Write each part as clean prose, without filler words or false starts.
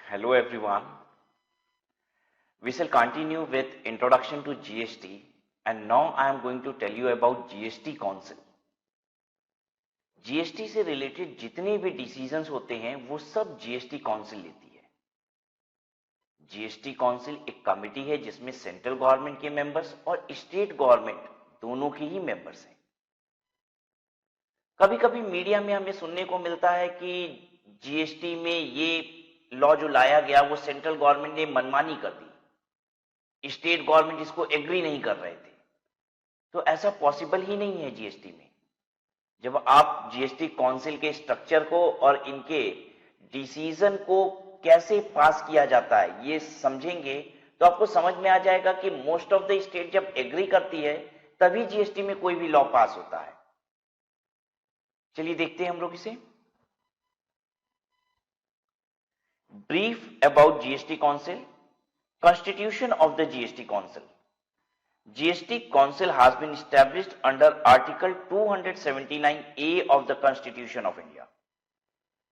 Hello everyone. We shall continue with introduction to GST, and now I am going to tell you about GST Council. GST से related जितने भी decisions होते हैं वो सब GST council लेती है। GST काउंसिल एक कमेटी है जिसमें सेंट्रल गवर्नमेंट के मेंबर्स और स्टेट गवर्नमेंट दोनों के ही मेंबर्स हैं। कभी कभी मीडिया में हमें सुनने को मिलता है कि GST में ये लॉ जो लाया गया वो सेंट्रल गवर्नमेंट ने मनमानी कर दी, स्टेट गवर्नमेंट इसको एग्री नहीं कर रहे थे। तो ऐसा पॉसिबल ही नहीं है जीएसटी में। जब आप जीएसटी काउंसिल के स्ट्रक्चर को और इनके डिसीजन को कैसे पास किया जाता है ये समझेंगे तो आपको समझ में आ जाएगा कि मोस्ट ऑफ द स्टेट जब एग्री करती है तभी जीएसटी में कोई भी लॉ पास होता है। चलिए देखते हैं हम लोग इसे। Brief about GST Council. Constitution of the GST Council. GST Council has been established under Article 279A of the Constitution of India.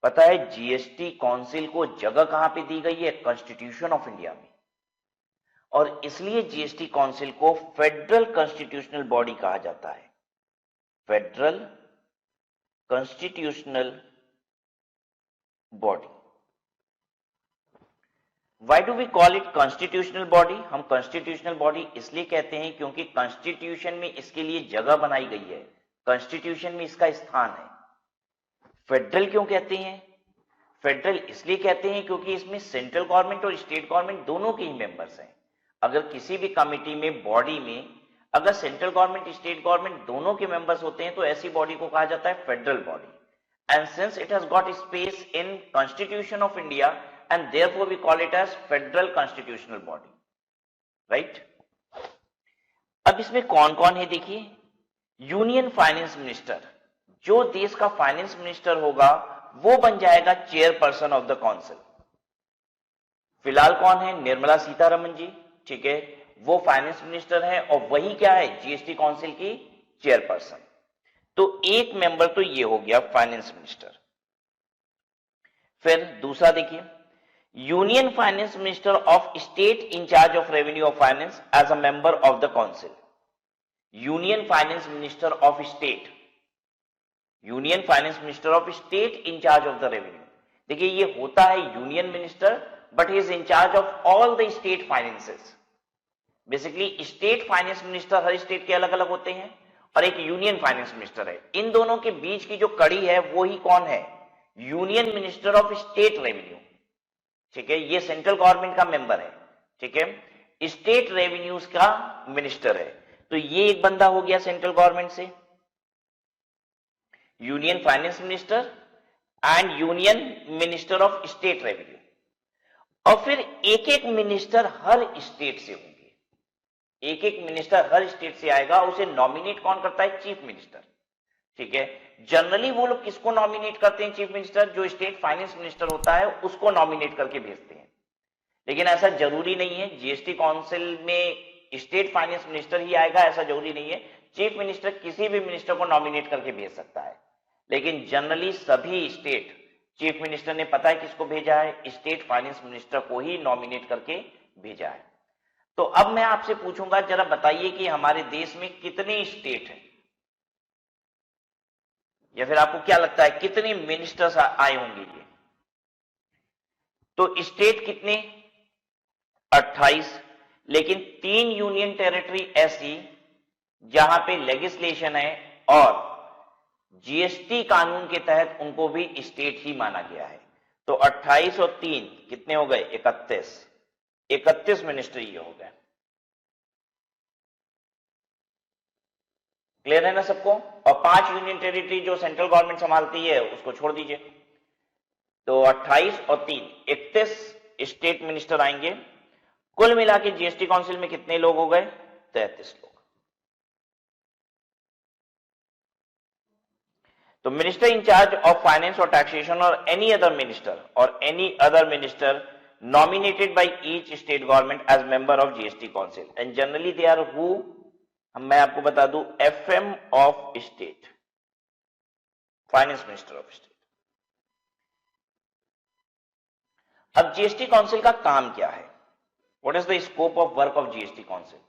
पता है GST Council को जगह कहां पे दी गई है? Constitution of India में, और इसलिए GST Council को फेडरल कॉन्स्टिट्यूशनल बॉडी कहा जाता है। Federal constitutional body. Why do we call it constitutional body? हम constitutional body इसलिए कहते हैं क्योंकि constitution में इसके लिए जगह बनाई गई है, constitution में इसका स्थान है। फेडरल क्यों कहते हैं? फेडरल इसलिए कहते हैं क्योंकि इसमें सेंट्रल गवर्नमेंट और स्टेट गवर्नमेंट दोनों के ही मेंबर्स हैं। अगर किसी भी कमिटी में, बॉडी में अगर सेंट्रल गवर्नमेंट, स्टेट गवर्नमेंट दोनों के मेंबर्स होते हैं तो ऐसी बॉडी को कहा जाता है federal body. And since it has got space in constitution of India and therefore we call it as federal constitutional body, right? अब इसमें कौन कौन है देखिए। यूनियन फाइनेंस मिनिस्टर, जो देश का फाइनेंस मिनिस्टर होगा वो बन जाएगा चेयरपर्सन ऑफ द काउंसिल। फिलहाल कौन है? निर्मला सीतारमण जी, ठीक है, वो फाइनेंस मिनिस्टर है और वही क्या है? जीएसटी काउंसिल की चेयरपर्सन। तो एक मेंबर तो ये हो गया फाइनेंस मिनिस्टर। फिर दूसरा देखिए, union finance minister of state in charge of revenue of finance as a member of the council. Union finance minister of state, union finance minister of state in charge of the revenue. देखिए ये होता है union minister but he is in charge of all the state finances. Basically state finance minister हर state के अलग अलग होते हैं और एक यूनियन फाइनेंस मिनिस्टर है। इन दोनों के बीच की जो कड़ी है वो ही कौन है? Union minister of state revenue, ठीक है, ये सेंट्रल गवर्नमेंट का मेंबर है, ठीक है, स्टेट रेवेन्यूज का मिनिस्टर है। तो ये एक बंदा हो गया सेंट्रल गवर्नमेंट से, union finance minister and union minister of state revenue. और फिर एक एक मिनिस्टर हर स्टेट से होंगे, एक एक मिनिस्टर हर स्टेट से आएगा। उसे नॉमिनेट कौन करता है? चीफ मिनिस्टर, ठीक है। जनरली वो लोग किसको नॉमिनेट करते हैं? चीफ मिनिस्टर, जो स्टेट फाइनेंस मिनिस्टर होता है उसको नॉमिनेट करके भेजते हैं। लेकिन ऐसा जरूरी नहीं है, जीएसटी काउंसिल में स्टेट फाइनेंस मिनिस्टर ही आएगा ऐसा जरूरी नहीं है। चीफ मिनिस्टर किसी भी मिनिस्टर को नॉमिनेट करके भेज सकता है, लेकिन जनरली सभी स्टेट चीफ मिनिस्टर ने पता है किसको भेजा है? स्टेट फाइनेंस मिनिस्टर को ही नॉमिनेट करके भेजा है। तो अब मैं आपसे पूछूंगा, जरा बताइए कि हमारे देश में कितने स्टेट हैं, या फिर आपको क्या लगता है कितने मिनिस्टर्स आए होंगे ये? तो स्टेट कितने? 28, लेकिन 3 यूनियन टेरिटरी ऐसी जहां पे लेजिस्लेशन है और जीएसटी कानून के तहत उनको भी स्टेट ही माना गया है। तो 28 और 3 कितने हो गए? 31 मिनिस्टर ये हो गए। क्लियर है ना सबको? और 5 यूनियन टेरिटरी जो सेंट्रल गवर्नमेंट संभालती है उसको छोड़ दीजिए। तो 28 और 3 31 स्टेट मिनिस्टर आएंगे। कुल मिला के जीएसटी काउंसिल में कितने लोग हो गए? 33 लोग। तो मिनिस्टर इंचार्ज ऑफ फाइनेंस और टैक्सेशन और any other minister nominated by each state government as member of GST council and generally they are who? मैं आपको बता दूं, FM of state, finance minister of state. अब जीएसटी काउंसिल का काम क्या है? What is the scope of work of GST council?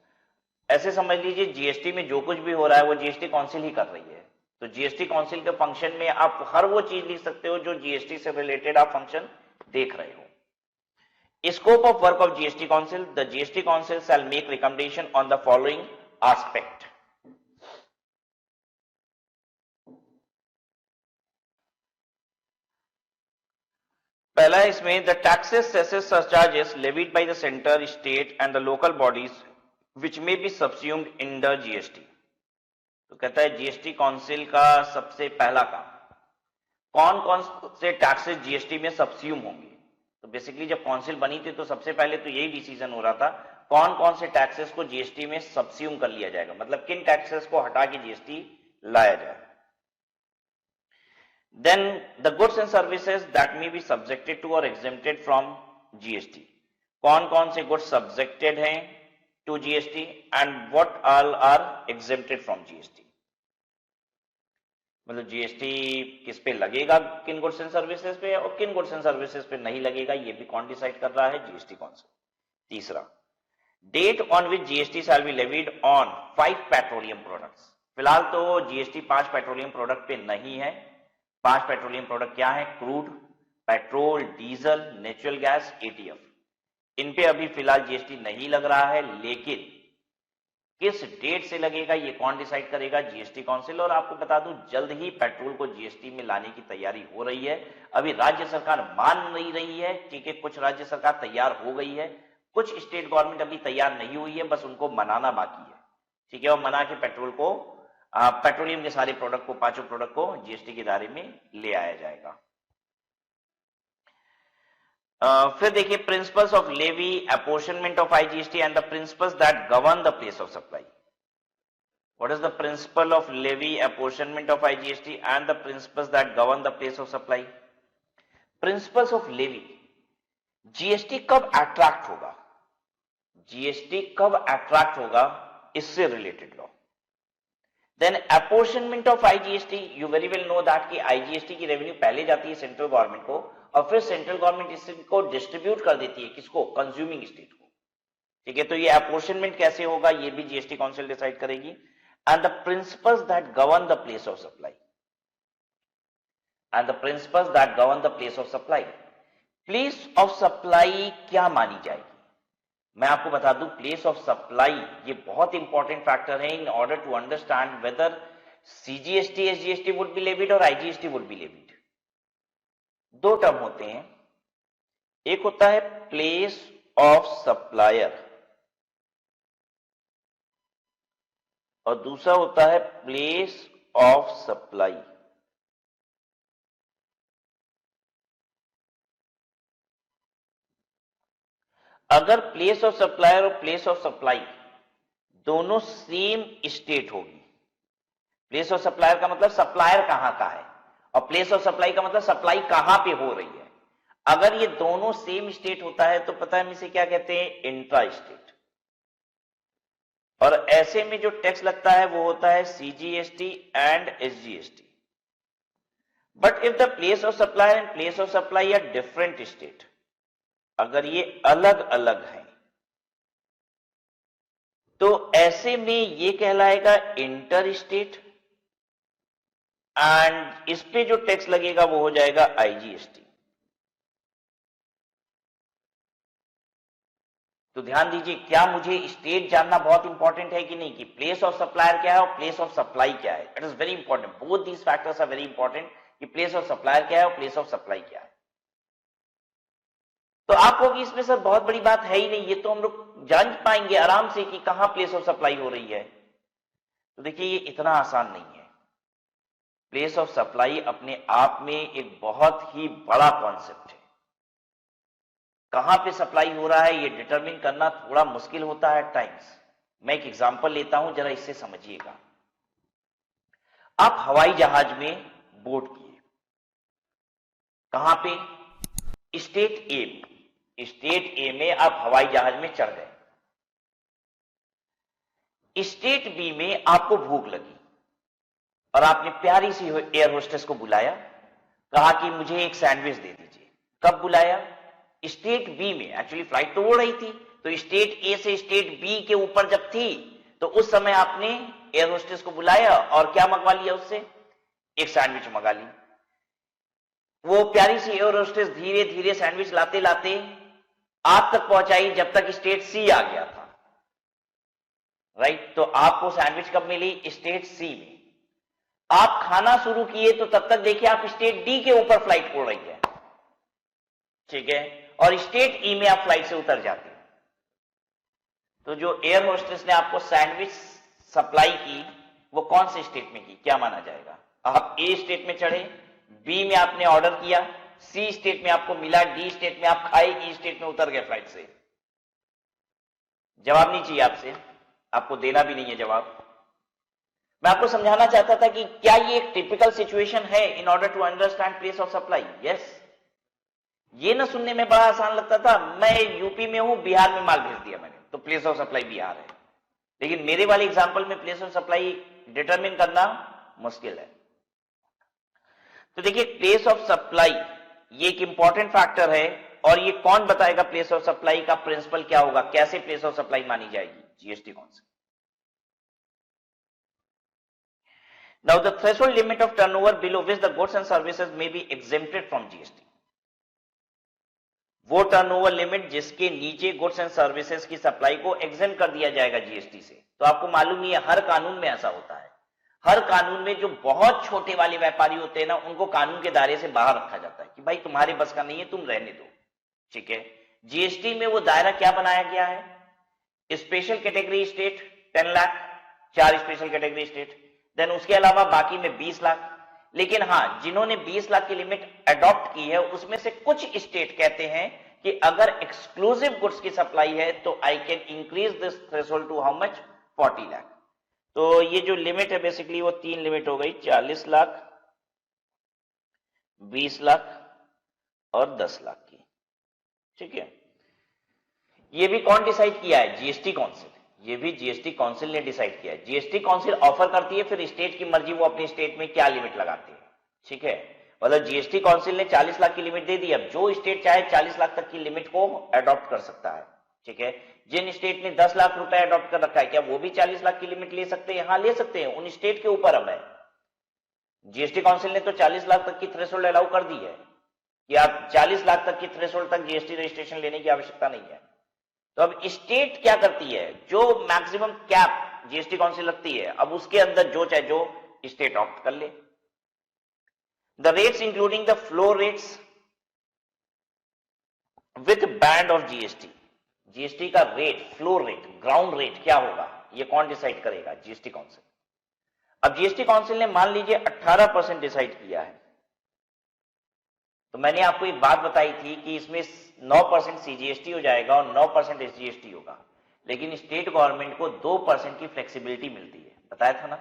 ऐसे समझ लीजिए जीएसटी में जो कुछ भी हो रहा है वो जीएसटी काउंसिल ही कर रही है। तो जीएसटी काउंसिल के फंक्शन में आप हर वो चीज लिख सकते हो जो जीएसटी से रिलेटेड आप फंक्शन देख रहे हो। Scope of work of GST Council: the GST Council shall make recommendation on the following aspect. पहला है इसमें the taxes, cesses, surcharges levied by the center, state and the local bodies which may be subsumed in the GST. तो कहता है GST council का सबसे पहला काम कौन कौन से टैक्सेस जीएसटी में सबस्यूम होंगे। तो बेसिकली जब काउंसिल बनी थी तो सबसे पहले तो यही डिसीजन हो रहा था कौन कौन से टैक्सेस को जीएसटी में सबस्यूम कर लिया जाएगा, मतलब किन टैक्सेस को हटा के जीएसटी लाया जाए। Then the goods and services that may be subjected to और एग्जेम्प्टेड फ्रॉम जीएसटी, कौन कौन से गुड्स सब्जेक्टेड हैं to GST and what all are exempted from GST. मतलब जीएसटी किस पे लगेगा, किन गुड्स एंड सर्विसेज पे, और किन गुड्स एंड सर्विसेज पे नहीं लगेगा, ये भी कौन डिसाइड कर रहा है? GST council. तीसरा, date on which GST shall be levied on 5 petroleum products. फिलहाल तो जीएसटी 5 पेट्रोलियम प्रोडक्ट पे नहीं है। 5 पेट्रोलियम प्रोडक्ट क्या है? Crude, petrol, diesel, natural gas, ATF. इन पे अभी फिलहाल जीएसटी नहीं लग रहा है, लेकिन किस डेट से लगेगा ये कौन डिसाइड करेगा? GST council. और आपको बता दूं जल्द ही पेट्रोल को जीएसटी में लाने की तैयारी हो रही है। अभी राज्य सरकार मान नहीं रही है, ठीक है, कुछ राज्य सरकार तैयार हो गई है, कुछ स्टेट गवर्नमेंट अभी तैयार नहीं हुई है, बस उनको मनाना बाकी है, ठीक है। और मना के पेट्रोल को, पेट्रोलियम के सारे प्रोडक्ट को, 5 प्रोडक्ट को जीएसटी के दायरे में ले आया जाएगा। फिर देखिए principles of levy, apportionment of IGST and the principles that govern the place of supply. What is the principle of levy, apportionment of IGST and the principles that govern the place of supply. Principles of levy, GST कब attract होगा, GST कब attract होगा, इससे related law. Then apportionment of IGST, you very well know that कि IGST की revenue पहले जाती है सेंट्रल गवर्नमेंट को और फिर सेंट्रल गवर्नमेंट इसको डिस्ट्रीब्यूट कर देती है, किसको? कंज्यूमिंग स्टेट को, ठीक है। तो ये अपॉर्शनमेंट कैसे होगा ये भी जीएसटी काउंसिल डिसाइड करेगी। And the principles that govern the place of supply, and the principles that govern the place of supply. Place of supply क्या मानी जाएगी? मैं आपको बता दूं प्लेस ऑफ सप्लाई ये बहुत इंपॉर्टेंट फैक्टर है in order to understand whether CGST, SGST would be levied और IGST would be levied. 2 term होते हैं, एक होता है प्लेस ऑफ सप्लायर और दूसरा होता है प्लेस ऑफ सप्लाई। अगर प्लेस ऑफ सप्लायर और प्लेस ऑफ सप्लाई दोनों सेम स्टेट होगी, प्लेस ऑफ सप्लायर का मतलब सप्लायर कहां का है और प्लेस ऑफ सप्लाई का मतलब सप्लाई कहां पे हो रही है, अगर ये दोनों सेम स्टेट होता है तो पता है हम इसे क्या कहते हैं? Intra state. और ऐसे में जो टैक्स लगता है वो होता है CGST and SGST. But if the place of supplier and place of supply are different state, अगर ये अलग अलग हैं तो ऐसे में ये कहलाएगा इंटर स्टेट एंड इस पे जो टैक्स लगेगा वो हो जाएगा आईजीएसटी। तो ध्यान दीजिए, क्या मुझे स्टेट जानना बहुत इंपॉर्टेंट है कि नहीं, कि प्लेस ऑफ सप्लायर क्या है और प्लेस ऑफ सप्लाई क्या है? It is very important, both these factors are very important, कि प्लेस ऑफ सप्लायर क्या है और प्लेस ऑफ सप्लाई क्या है। तो आप कहोगे इसमें सर बहुत बड़ी बात है ही नहीं, ये तो हम लोग जान पाएंगे आराम से कि कहां प्लेस ऑफ सप्लाई हो रही है। तो देखिए ये इतना आसान नहीं है। प्लेस ऑफ सप्लाई अपने आप में एक बहुत ही बड़ा कॉन्सेप्ट है। कहां पे सप्लाई हो रहा है ये डिटरमिन करना थोड़ा मुश्किल होता है टाइम्स। मैं एक एग्जांपल लेता हूं, जरा इससे समझिएगा। आप हवाई जहाज में बोर्ड किए, कहां पे? स्टेट ए में। स्टेट ए में आप हवाई जहाज में चढ़ गए। स्टेट बी में आपको भूख लगी और आपने प्यारी सी एयर होस्टेस को बुलाया, कहा कि मुझे एक सैंडविच दे दीजिए। कब बुलाया? स्टेट बी में, एक्चुअली फ्लाइट तो उड़ रही थी, तो स्टेट ए से स्टेट बी के ऊपर जब थी तो उस समय आपने एयर होस्टेस को बुलाया और क्या मंगवा लिया उससे, एक सैंडविच मंगा ली। वो प्यारी सी एयर होस्टेस धीरे धीरे सैंडविच लाते लाते आप तक पहुंचाई जब तक स्टेट सी आ गया था, राइट। तो आपको सैंडविच कब मिली, स्टेट सी में। आप खाना शुरू किए तो तब तक देखिए आप स्टेट डी के ऊपर फ्लाइट उड़ रही है, ठीक है, और स्टेट ई में आप फ्लाइट से उतर जाते हैं। तो जो एयर होस्टेस ने आपको सैंडविच सप्लाई की वो कौन से स्टेट में की, क्या माना जाएगा? आप ए स्टेट में चढ़े, बी में आपने ऑर्डर किया, सी स्टेट में आपको मिला, डी स्टेट में आप खाए, ई स्टेट में उतर गए फ्लाइट से। जवाब नहीं चाहिए आपसे, आपको देना भी नहीं है जवाब। मैं आपको समझाना चाहता था कि क्या ये एक टिपिकल सिचुएशन है in order to understand place of supply. Yes, ये ना सुनने में बड़ा आसान लगता था, मैं यूपी में हूं, बिहार में माल भेज दिया मैंने, तो प्लेस ऑफ सप्लाई बिहार है। लेकिन मेरे वाले एग्जांपल में प्लेस ऑफ सप्लाई डिटरमिन करना मुश्किल है। तो देखिए, प्लेस ऑफ सप्लाई ये एक इंपॉर्टेंट फैक्टर है, और ये कौन बताएगा प्लेस ऑफ सप्लाई का प्रिंसिपल क्या होगा, कैसे प्लेस ऑफ सप्लाई मानी जाएगी? GST concept. Now the threshold limit of turnover below which the goods and services may be exempted from GST. वो टर्नओवर लिमिट जिसके नीचे गुड्स एंड सर्विसेज की सप्लाई को एग्जेम्प कर दिया जाएगा जीएसटी से। तो आपको मालूम ही है हर कानून में ऐसा होता है, हर कानून में जो बहुत छोटे वाले व्यापारी होते हैं ना, उनको कानून के दायरे से बाहर रखा जाता है कि भाई तुम्हारे बस का नहीं है, तुम रहने दो, ठीक है। जीएसटी में वो दायरा क्या बनाया गया है, special category state 10 lakh, 4 special category state, then उसके अलावा बाकी में 20 लाख। लेकिन हां, जिन्होंने 20 लाख की लिमिट अडॉप्ट की है उसमें से कुछ स्टेट कहते हैं कि अगर एक्सक्लूसिव गुड्स की सप्लाई है तो I can increase this threshold to how much, 40 lakh. तो ये जो लिमिट है बेसिकली वो 3 लिमिट हो गई, 40 लाख, 20 लाख और 10 लाख की, ठीक है। ये भी कौन डिसाइड किया है? GST council. ये भी जीएसटी काउंसिल ने डिसाइड किया है। जीएसटी काउंसिल ऑफर करती है, फिर स्टेट की मर्जी वो अपनी स्टेट में क्या लिमिट लगाते हैं, ठीक है। मतलब जीएसटी काउंसिल ने 40 लाख की लिमिट दे दी, अब जो स्टेट चाहे 40 लाख तक की लिमिट को अडॉप्ट कर सकता है, ठीक है। जिन स्टेट ने 10 लाख रुपए अडॉप्ट कर रखा है, क्या वो भी 40 लाख की लिमिट ले सकते हैं? हाँ, ले सकते हैं, उन स्टेट के ऊपर अब है। जीएसटी काउंसिल ने तो 40 लाख तक की थ्रेशोल्ड अलाउ कर दी है कि आप 40 लाख तक की थ्रेशोल्ड तक जीएसटी रजिस्ट्रेशन लेने की आवश्यकता नहीं है। तो अब स्टेट क्या करती है, जो मैक्सिमम कैप जीएसटी काउंसिल रखती है, अब उसके अंदर जो चाहे जो स्टेट ऑप्ट कर ले। The rates including the floor rates with band of GST. GST का rate, floor rate, ground rate क्या होगा, ये कौन डिसाइड करेगा? GST council. अब जीएसटी काउंसिल ने मान लीजिए 18% डिसाइड किया है, तो मैंने आपको एक बात बताई थी कि इसमें 9% सीजीएसटी हो जाएगा और 9% एसजीएसटी होगा, लेकिन स्टेट गवर्नमेंट को 2% की फ्लेक्सिबिलिटी मिलती है, बताया था ना।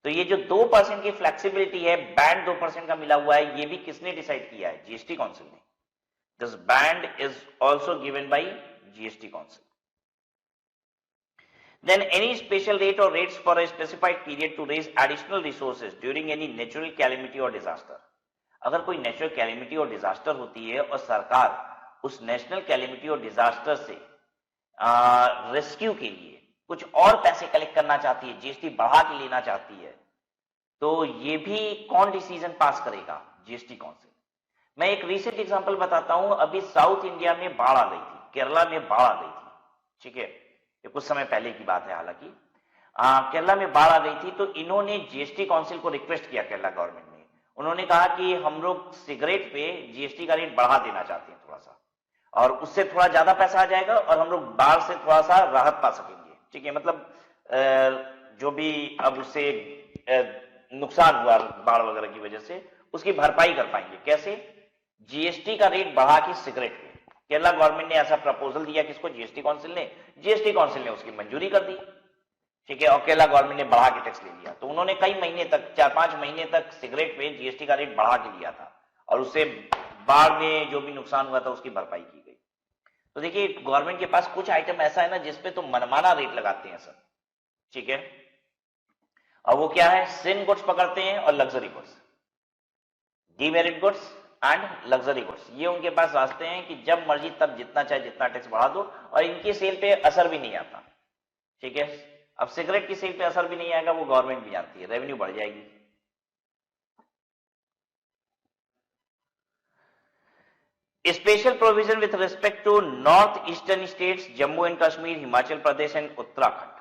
तो ये जो 2% की फ्लेक्सिबिलिटी है, बैंड 2% का मिला हुआ है, ये भी किसने डिसाइड किया है? जीएसटी काउंसिल ने। This band is also given by GST council. Then any special rate or rates for a specified period to raise additional resources during any natural calamity or disaster. अगर कोई natural calamity और disaster होती है और सरकार उस national calamity और disaster से रेस्क्यू के लिए कुछ और पैसे कलेक्ट करना चाहती है, जीएसटी बढ़ा के लेना चाहती है, तो ये भी कौन डिसीजन पास करेगा? GST council. मैं एक रीसेंट एग्जांपल बताता हूं। अभी साउथ इंडिया में बाढ़ आ गई थी, केरला में बाढ़ आ गई थी, ठीक है, ये कुछ समय पहले की बात है। हालांकि केरला में बाढ़ आ गई थी, तो इन्होंने जीएसटी काउंसिल को रिक्वेस्ट किया, केरला गवर्नमेंट ने। उन्होंने कहा कि हम लोग सिगरेट पे जीएसटी का रेट बढ़ा देना चाहते हैं थोड़ा सा, और उससे थोड़ा ज्यादा पैसा आ जाएगा और हम लोग बाढ़ से थोड़ा सा राहत पा सकेंगे, ठीक है। मतलब जो भी अब उससे नुकसान हुआ बाढ़ वगैरह की वजह से, उसकी भरपाई कर पाएंगे। कैसे? जीएसटी का रेट बढ़ा के सिगरेट पे। केरला गवर्नमेंट ने ऐसा प्रपोजल दिया, किसको? जीएसटी काउंसिल ने। जीएसटी काउंसिल ने उसकी मंजूरी कर दी, ठीक है, और केरला गवर्नमेंट ने बढ़ा के टैक्स ले लिया। तो उन्होंने कई महीने तक, 4-5 महीने तक सिगरेट पे जीएसटी का रेट बढ़ा के लिया था, और उससे बाढ़ में जो भी नुकसान हुआ था उसकी भरपाई की गई। तो देखिए, गवर्नमेंट के पास कुछ आइटम ऐसा है ना जिसपे तो मनमाना रेट लगाते हैं सब, ठीक है। और वो क्या है? सिन गुड्स पकड़ते हैं और luxury goods, demerit goods and luxury goods, ये उनके पास रास्ते हैं कि जब मर्जी तब जितना चाहे जितना टैक्स बढ़ा दो और इनकी सेल पे असर भी नहीं आता। ठीक है, अब सिगरेट की सेल पे असर भी नहीं आएगा, वो गवर्नमेंट भी जानती है, रेवेन्यू बढ़ जाएगी। Special provision with respect to north eastern states Jammu and Kashmir, Himachal Pradesh and Uttarakhand.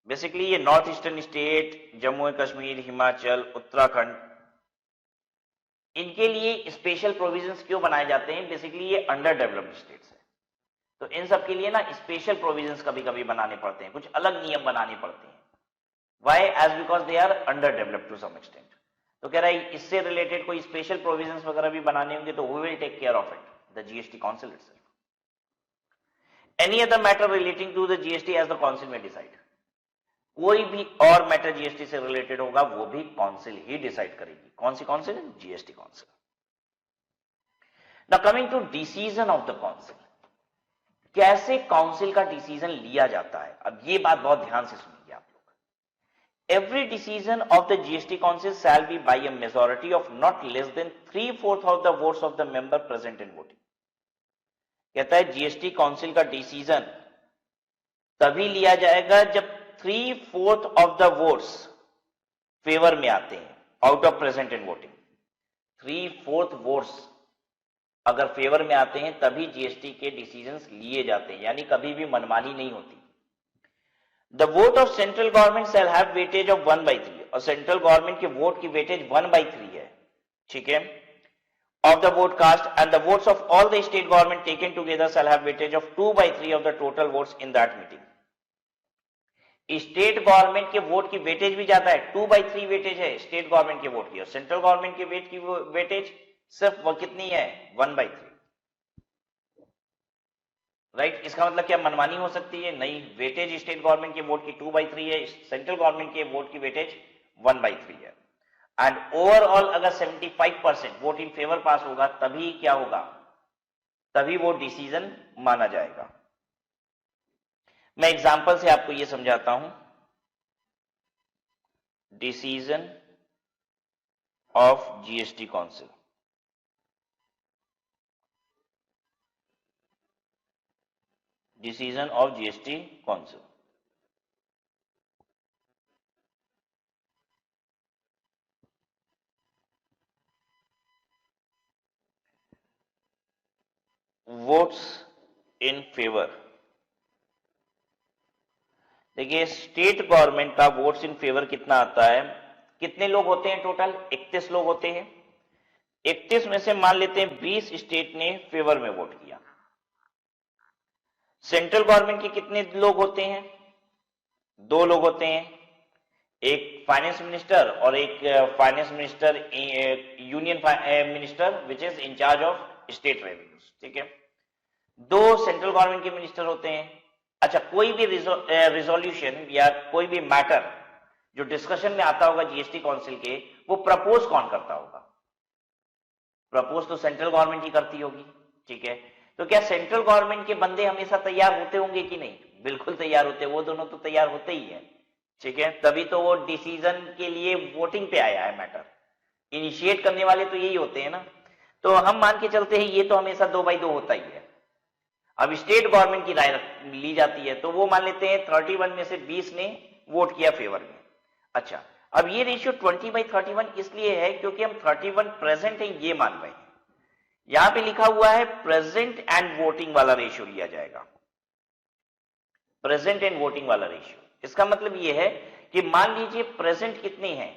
Basically ये north eastern state, Jammu and Kashmir, Himachal, Uttarakhand, इनके लिए स्पेशल प्रोविजंस क्यों बनाए जाते हैं? बेसिकली ये अंडर डेवलप्ड स्टेट्स है, तो इन सब के लिए ना स्पेशल प्रोविजंस कभी कभी बनाने पड़ते हैं, कुछ अलग नियम बनाने पड़ते हैं। Why? As because they are under developed to some extent. तो कह रहा है इससे रिलेटेड कोई स्पेशल प्रोविजंस वगैरह भी बनाने होंगे तो we will take care of it, the GST council itself. Any other matter relating to the GST as the council में डिसाइड। कोई भी और मैटर जीएसटी से रिलेटेड होगा वो भी काउंसिल ही डिसाइड करेगी। कौन सी council? GST council. Now coming to decision of the council, कैसे काउंसिल का डिसीजन लिया जाता है? अब ये बात बहुत ध्यान से सुनिए आप लोग। Every decision of the GST council shall be by a majority of not less than 3/4 of the votes of the member present in voting. कहता है जीएसटी काउंसिल का डिसीजन तभी लिया जाएगा जब 3/4 ऑफ द वोट्स फेवर में आते हैं, out of present in voting. 3/4 votes अगर फेवर में आते हैं तभी जीएसटी के डिसीजंस लिए जाते हैं, यानी कभी भी मनमानी नहीं होती। The vote of central government shall have weightage of 1/3, और सेंट्रल गवर्नमेंट के वोट की वेटेज 1/3 है। ठीक है, of the vote cast, and the votes of all the state government taken together shall have weightage of 2/3 of the total votes in that meeting. State government के vote की weightage भी ज्यादा है, 2/3 weightage है state government के vote की, और central government के वेट की वेटेज सिर्फ वो कितनी है? 1/3। राइट, इसका मतलब क्या मनमानी हो सकती है? नहीं, वेटेज स्टेट गवर्नमेंट के वोट की 2/3 है, सेंट्रल गवर्नमेंट के वोट की वेटेज 1/3 है। एंड ओवरऑल अगर 75% वोट इन फेवर पास होगा तभी क्या होगा? तभी वो डिसीजन माना जाएगा। मैं एग्जांपल से आपको ये समझाता हूं। Decision of GST council, decision of GST council. Votes in favour, देखिए स्टेट गवर्नमेंट का वोट्स इन फेवर कितना आता है? कितने लोग होते हैं टोटल? 31 लोग होते हैं। 31 में से मान लेते हैं 20 स्टेट ने फेवर में वोट किया। सेंट्रल गवर्नमेंट के कितने लोग होते हैं? 2 लोग होते हैं, एक फाइनेंस मिनिस्टर और एक finance minister, union minister which is in charge of state revenues. ठीक है, 2 सेंट्रल गवर्नमेंट के मिनिस्टर होते हैं। अच्छा, कोई भी रिजोल्यूशन या कोई भी मैटर जो डिस्कशन में आता होगा जीएसटी काउंसिल के, वो प्रपोज कौन करता होगा? प्रपोज तो सेंट्रल गवर्नमेंट ही करती होगी। ठीक है, तो क्या सेंट्रल गवर्नमेंट के बंदे हमेशा तैयार होते होंगे कि नहीं? बिल्कुल तैयार होते, वो दोनों तो तैयार होते ही है। ठीक है, तभी तो वो डिसीजन के लिए वोटिंग पे आया है मैटर। इनिशिएट करने वाले तो यही होते हैं ना। तो हम मान के चलते हैं ये तो हमेशा 2/2 होता ही है। अब स्टेट गवर्नमेंट की राय ली जाती है, तो वो मान लेते हैं 31 में से 20 ने वोट किया फेवर में। अच्छा, अब ये रेशियो 20/31 इसलिए है क्योंकि हम 31 प्रेजेंट है ये मान रहे हैं। यहां पे लिखा हुआ है प्रेजेंट एंड वोटिंग वाला रेशियो लिया जाएगा, प्रेजेंट एंड वोटिंग वाला रेशियो। इसका मतलब ये है कि मान लीजिए प्रेजेंट कितने हैं?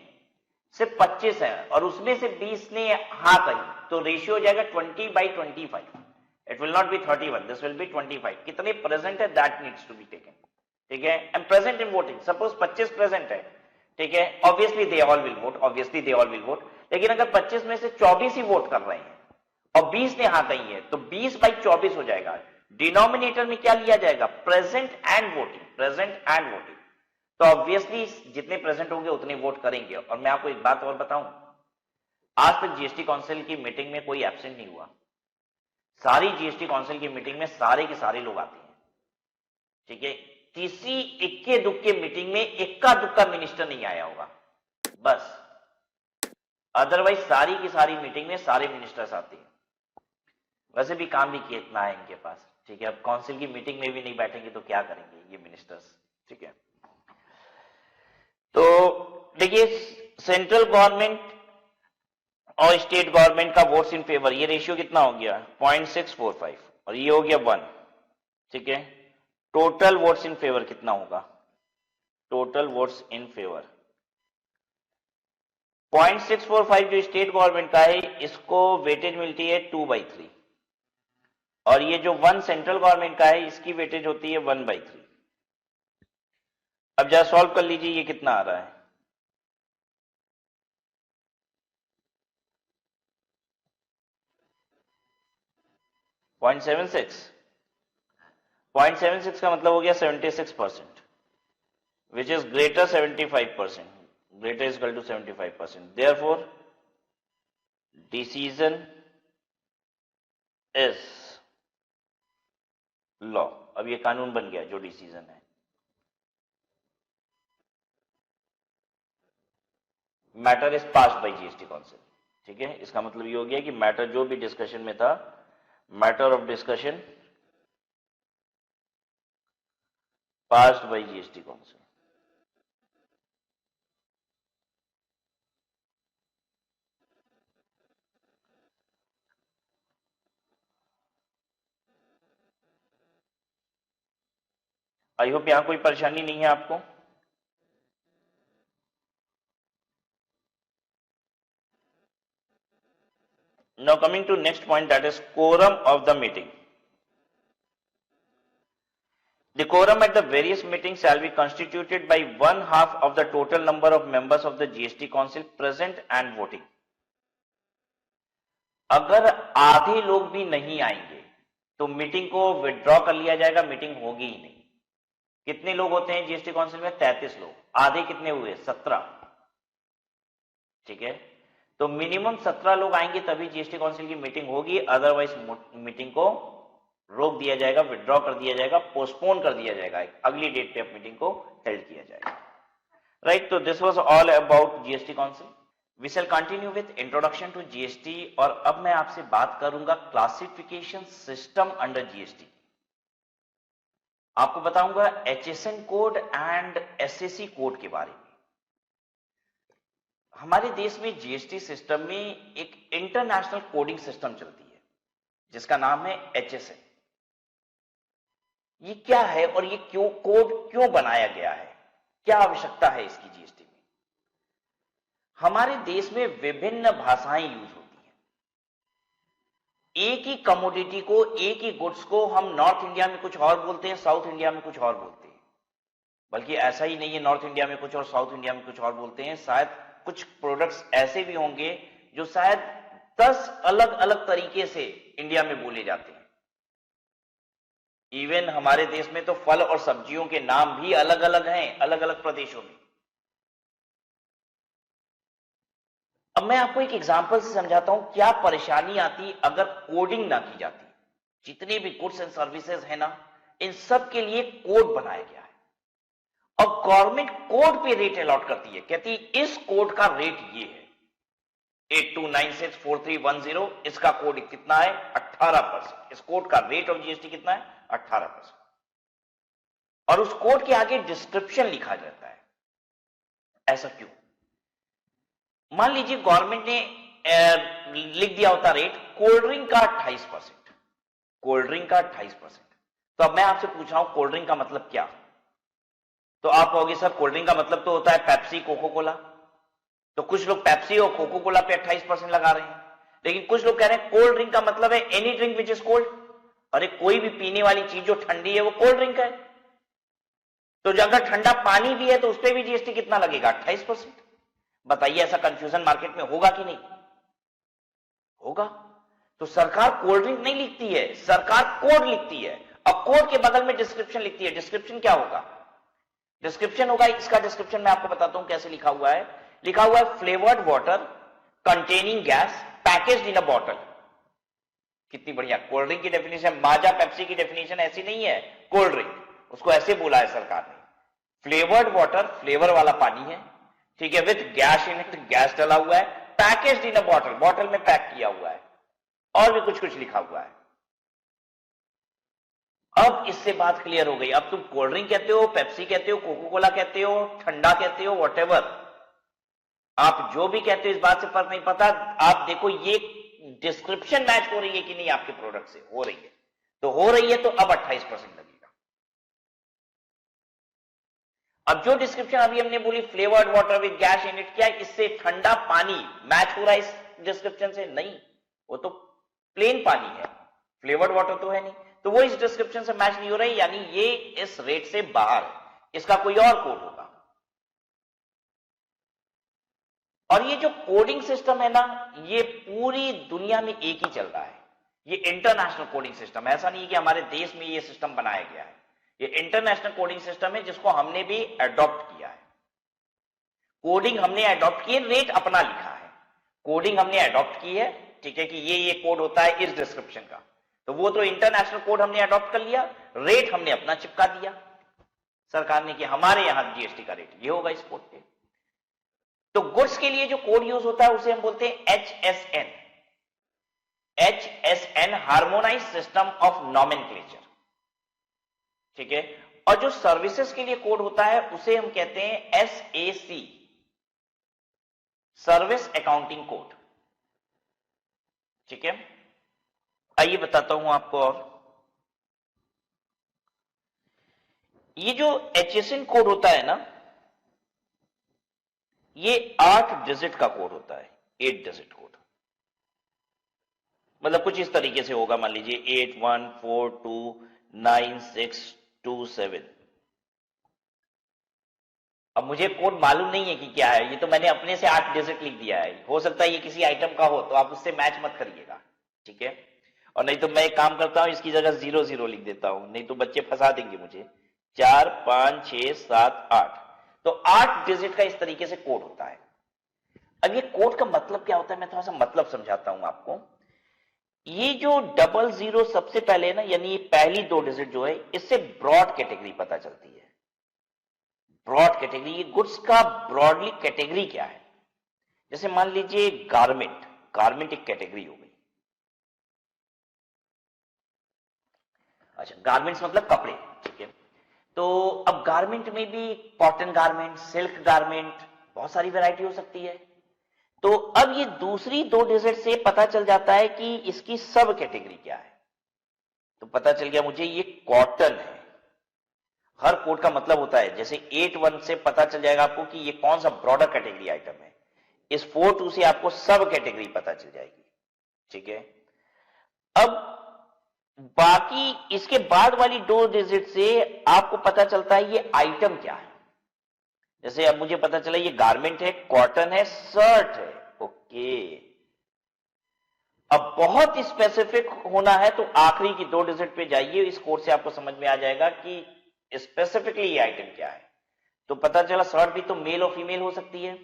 सिर्फ 25 है और उसमें से 20 ने हाँ कही, तो रेशियो हो जाएगा 20/25। It will not be 31, this will be 25. कितने प्रेजेंट है that needs to be taken. ठीक है, and present in voting, suppose 25 present है, ठीक है, obviously they all will vote, लेकिन अगर 25 में से 24 ही वोट कर रहे हैं और 20 ने हाँ कही है, तो 20/24 हो जाएगा। डिनोमिनेटर में क्या लिया जाएगा? Present and voting. तो ऑब्वियसली जितने प्रेजेंट होंगे उतने वोट करेंगे। और मैं आपको एक बात और बताऊं, आज तक जीएसटी काउंसिल की मीटिंग में कोई एब्सेंट नहीं हुआ। सारी जीएसटी काउंसिल की मीटिंग में सारे के सारे लोग आते हैं। ठीक है, किसी इक्के दुक्के मीटिंग में इक्का दुक्का मिनिस्टर नहीं आया होगा, बस अदरवाइज सारी की सारी मीटिंग में सारे मिनिस्टर्स आते हैं। वैसे भी काम भी कितना है इनके पास, ठीक है। अब काउंसिल की मीटिंग में भी नहीं बैठेंगे तो क्या करेंगे ये मिनिस्टर्स, ठीक है। तो देखिए, सेंट्रल गवर्नमेंट और स्टेट गवर्नमेंट का वोट्स इन फेवर, ये रेशियो कितना हो गया 0.645 और ये हो गया 1, ठीक है। टोटल वोट्स इन फेवर कितना होगा, टोटल वोट्स इन फेवर 0.645 जो स्टेट गवर्नमेंट का है इसको वेटेज मिलती है 2/3 और ये जो 1 सेंट्रल गवर्नमेंट का है इसकी वेटेज होती है 1/3। अब जरा सॉल्व कर लीजिए, ये कितना आ रहा है, पॉइंट 0.76 का मतलब हो गया 76%, which is greater 75%, greater is equal to 75%. Therefore, decision is law. अब ये कानून बन गया जो डिसीजन है। Matter is passed by GST council, ठीक है। इसका मतलब ये हो गया कि मैटर जो भी डिस्कशन में था, matter of discussion passed by GST council. I hope यहां कोई परेशानी नहीं है आपको। Now coming to next point, that is quorum of the meeting. The quorum at the various meetings shall be constituted by 1/2 of the total number of members of the GST Council present and voting. अगर आधे लोग भी नहीं आएंगे तो meeting को withdraw कर लिया जाएगा, मीटिंग होगी ही नहीं। कितने लोग होते हैं जीएसटी काउंसिल में, 33 लोग, आधे कितने हुए 17, ठीक है। तो मिनिमम 17 लोग आएंगे तभी जीएसटी काउंसिल की मीटिंग होगी, अदरवाइज मीटिंग को रोक दिया जाएगा, विड्रॉ कर दिया जाएगा, पोस्टपोन कर दिया जाएगा, अगली डेट पे मीटिंग को हेल्ड किया जाएगा, राइट। तो this was all about GST council. We shall continue with introduction to GST और अब मैं आपसे बात करूंगा क्लासिफिकेशन सिस्टम अंडर जीएसटी। आपको बताऊंगा HSN code and SSC code के बारे में। हमारे देश में जीएसटी सिस्टम में एक इंटरनेशनल कोडिंग सिस्टम चलती है जिसका नाम है एचएसएन। ये क्या है और ये कोड क्यों बनाया गया है, क्या आवश्यकता है इसकी जीएसटी में। हमारे देश में विभिन्न भाषाएं यूज होती हैं। एक ही कमोडिटी को, एक ही गुड्स को हम नॉर्थ इंडिया में कुछ और बोलते हैं, साउथ इंडिया में कुछ और बोलते हैं। बल्कि ऐसा ही नहीं है, नॉर्थ इंडिया में कुछ और साउथ इंडिया में कुछ और बोलते हैं। शायद कुछ प्रोडक्ट्स ऐसे भी होंगे जो शायद 10 अलग अलग तरीके से इंडिया में बोले जाते हैं। इवन हमारे देश में तो फल और सब्जियों के नाम भी अलग अलग हैं, अलग अलग प्रदेशों में। अब मैं आपको एक एग्जांपल से समझाता हूं क्या परेशानी आती अगर कोडिंग ना की जाती। जितने भी गुड्स एंड सर्विसेज है ना, इन सब के लिए कोड बनाया गया है और गवर्नमेंट कोड पे रेट अलॉट करती है, कहती है इस कोड का रेट ये है 82964310, इसका कोड कितना है 18%। इस कोड का रेट ऑफ जीएसटी कितना है 18%। और उस कोड के आगे डिस्क्रिप्शन लिखा जाता है। ऐसा क्यों? मान लीजिए गवर्नमेंट ने लिख दिया होता रेट कोल्ड ड्रिंक का 28%, कोल्ड ड्रिंक का 28%। तो अब मैं आपसे पूछ रहा हूं कोल्ड ड्रिंक का मतलब क्या? तो आप कहोगे सर कोल्ड ड्रिंक का मतलब तो होता है पेप्सी, कोको कोला। तो कुछ लोग पेप्सी और कोको कोला पे 28% लगा रहे हैं, लेकिन कुछ लोग कह रहे हैं कोल्ड ड्रिंक का मतलब है any drink which is cold. अरे कोई भी पीने वाली चीज जो ठंडी है वो कोल्ड ड्रिंक है। तो अगर ठंडा पानी भी है तो उस पर भी जीएसटी कितना लगेगा 28%। बताइए ऐसा कंफ्यूजन मार्केट में होगा कि नहीं होगा? तो सरकार कोल्ड ड्रिंक नहीं लिखती है, सरकार कोड लिखती है और कोड के बगल में डिस्क्रिप्शन लिखती है। डिस्क्रिप्शन क्या होगा? डिस्क्रिप्शन होगा, इसका डिस्क्रिप्शन मैं आपको बताता हूं कैसे लिखा हुआ है। लिखा हुआ है flavoured water containing gas packaged इन अ बॉटल। कितनी बढ़िया कोल्ड ड्रिंक की डेफिनेशन, माजा पेप्सी की डेफिनेशन ऐसी नहीं है, कोल्ड ड्रिंक उसको ऐसे बोला है सरकार ने। फ्लेवर्ड वाटर फ्लेवर वाला पानी है, ठीक है, with gas in it, gas डला हुआ है, पैकेज्ड इन अ बॉटल, बॉटल में पैक किया हुआ है, और भी कुछ कुछ लिखा हुआ है। अब इससे बात क्लियर हो गई। अब तुम कोल्ड ड्रिंक कहते हो, पेप्सी कहते हो, कोको कोला कहते हो, ठंडा कहते हो, व्हाटएवर, आप जो भी कहते हो, इस बात से फर्क नहीं पड़ता। आप देखो ये डिस्क्रिप्शन मैच हो रही है कि नहीं आपके प्रोडक्ट से, हो रही है। तो हो रही है तो अब 28% लगेगा। अब जो डिस्क्रिप्शन अभी हमने बोली flavoured water with gas in it, क्या इससे ठंडा पानी मैच हो रहा है इस डिस्क्रिप्शन से? नहीं, वो तो प्लेन पानी है, फ्लेवर्ड वाटर तो है नहीं, तो वो इस डिस्क्रिप्शन से मैच नहीं हो रहा है, यानी ये इस रेट से बाहर है, इसका कोई और कोड होगा। और ये जो कोडिंग सिस्टम है ना, ये पूरी दुनिया में एक ही चल रहा है। ये इंटरनेशनल कोडिंग सिस्टम है, ऐसा नहीं है कि हमारे देश में ये सिस्टम बनाया गया है। ये इंटरनेशनल कोडिंग सिस्टम है जिसको हमने भी अडॉप्ट किया है। कोडिंग हमने अडॉप्ट की है, रेट अपना लिखा है, कोडिंग हमने अडॉप्ट की है, ठीक है, कि ये कोड होता है इस डिस्क्रिप्शन का, तो वो तो इंटरनेशनल कोड हमने अडॉप्ट कर लिया, रेट हमने अपना चिपका दिया सरकार ने कि हमारे यहां जीएसटी का रेट ये होगा इस कोड पे। तो गुड्स के लिए जो कोड यूज होता है उसे हम बोलते हैं HSN, HSN harmonise system of nomenclature, ठीक है। और जो सर्विसेज के लिए कोड होता है उसे हम कहते हैं SAC, सर्विस अकाउंटिंग कोड, ठीक है। आइए बताता हूं आपको। और ये जो HSN कोड होता है ना, ये 8 डिजिट का कोड होता है, 8 डिजिट कोड, मतलब कुछ इस तरीके से होगा, मान लीजिए 81429627। अब मुझे कोड मालूम नहीं है कि क्या है, ये तो मैंने अपने से 8 डिजिट लिख दिया है, हो सकता है ये किसी आइटम का हो, तो आप उससे मैच मत करिएगा, ठीक है। और नहीं तो मैं एक काम करता हूं, इसकी जगह 00 लिख देता हूं, नहीं तो बच्चे फंसा देंगे मुझे। 4 5 6 7 8, तो 8 डिजिट का इस तरीके से कोड होता है। अब ये कोड का मतलब क्या होता है, मैं थोड़ा सा मतलब समझाता हूं आपको। ये जो 00 सबसे पहले है ना, यानी ये पहली 2 डिजिट जो है, इससे ब्रॉड कैटेगरी पता चलती है। ब्रॉड कैटेगरी, ये गुड्स का ब्रॉडली कैटेगरी क्या है। जैसे मान लीजिए गारमेंट, गारमेंट एक कैटेगरी हो गई। अच्छा, गारमेंट्स मतलब कपड़े, ठीक है। तो अब गारमेंट में भी कॉटन गारमेंट, सिल्क गारमेंट, बहुत सारी वैरायटी हो सकती है। तो अब ये दूसरी 2 डिजिट से पता चल जाता है कि इसकी सब कैटेगरी क्या है। तो पता चल गया मुझे ये कॉटन है। हर कोड का मतलब होता है, जैसे 81 से पता चल जाएगा आपको कि ये कौन सा ब्रॉडर कैटेगरी आइटम है, इस 42 से आपको सब कैटेगरी पता चल जाएगी, ठीक है। अब बाकी इसके बाद वाली 2 डिजिट से आपको पता चलता है ये आइटम क्या है। जैसे अब मुझे पता चला ये गारमेंट है, कॉटन है, शर्ट है, ओके। अब बहुत स्पेसिफिक होना है तो आखिरी की 2 डिजिट पे जाइए, इस कोड से आपको समझ में आ जाएगा कि स्पेसिफिकली ये आइटम क्या है। तो पता चला शर्ट भी तो मेल और फीमेल हो सकती है,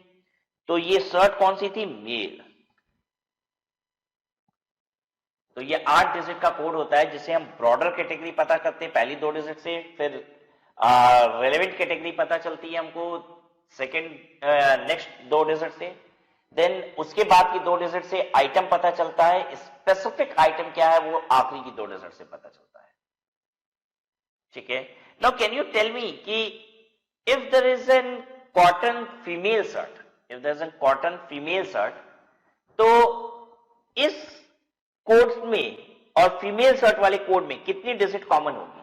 तो ये शर्ट कौन सी थी, मेल। तो ये 8 डिजिट का कोड होता है जिसे हम ब्रॉडर कैटेगरी पता करते हैं पहली 2 डिजिट से, फिर रेलेवेंट कैटेगरी पता चलती है हमको सेकंड नेक्स्ट 2 डिजिट से, देन उसके बाद की 2 डिजिट से आइटम पता चलता है, स्पेसिफिक आइटम क्या है वो आखिरी की 2 डिजिट से पता चलता है, ठीक है। Now can you tell me कि if there is an cotton female shirt, if there is an cotton female shirt, तो इस कोड में और फीमेल शर्ट वाले कोड में कितनी डिजिट कॉमन होगी।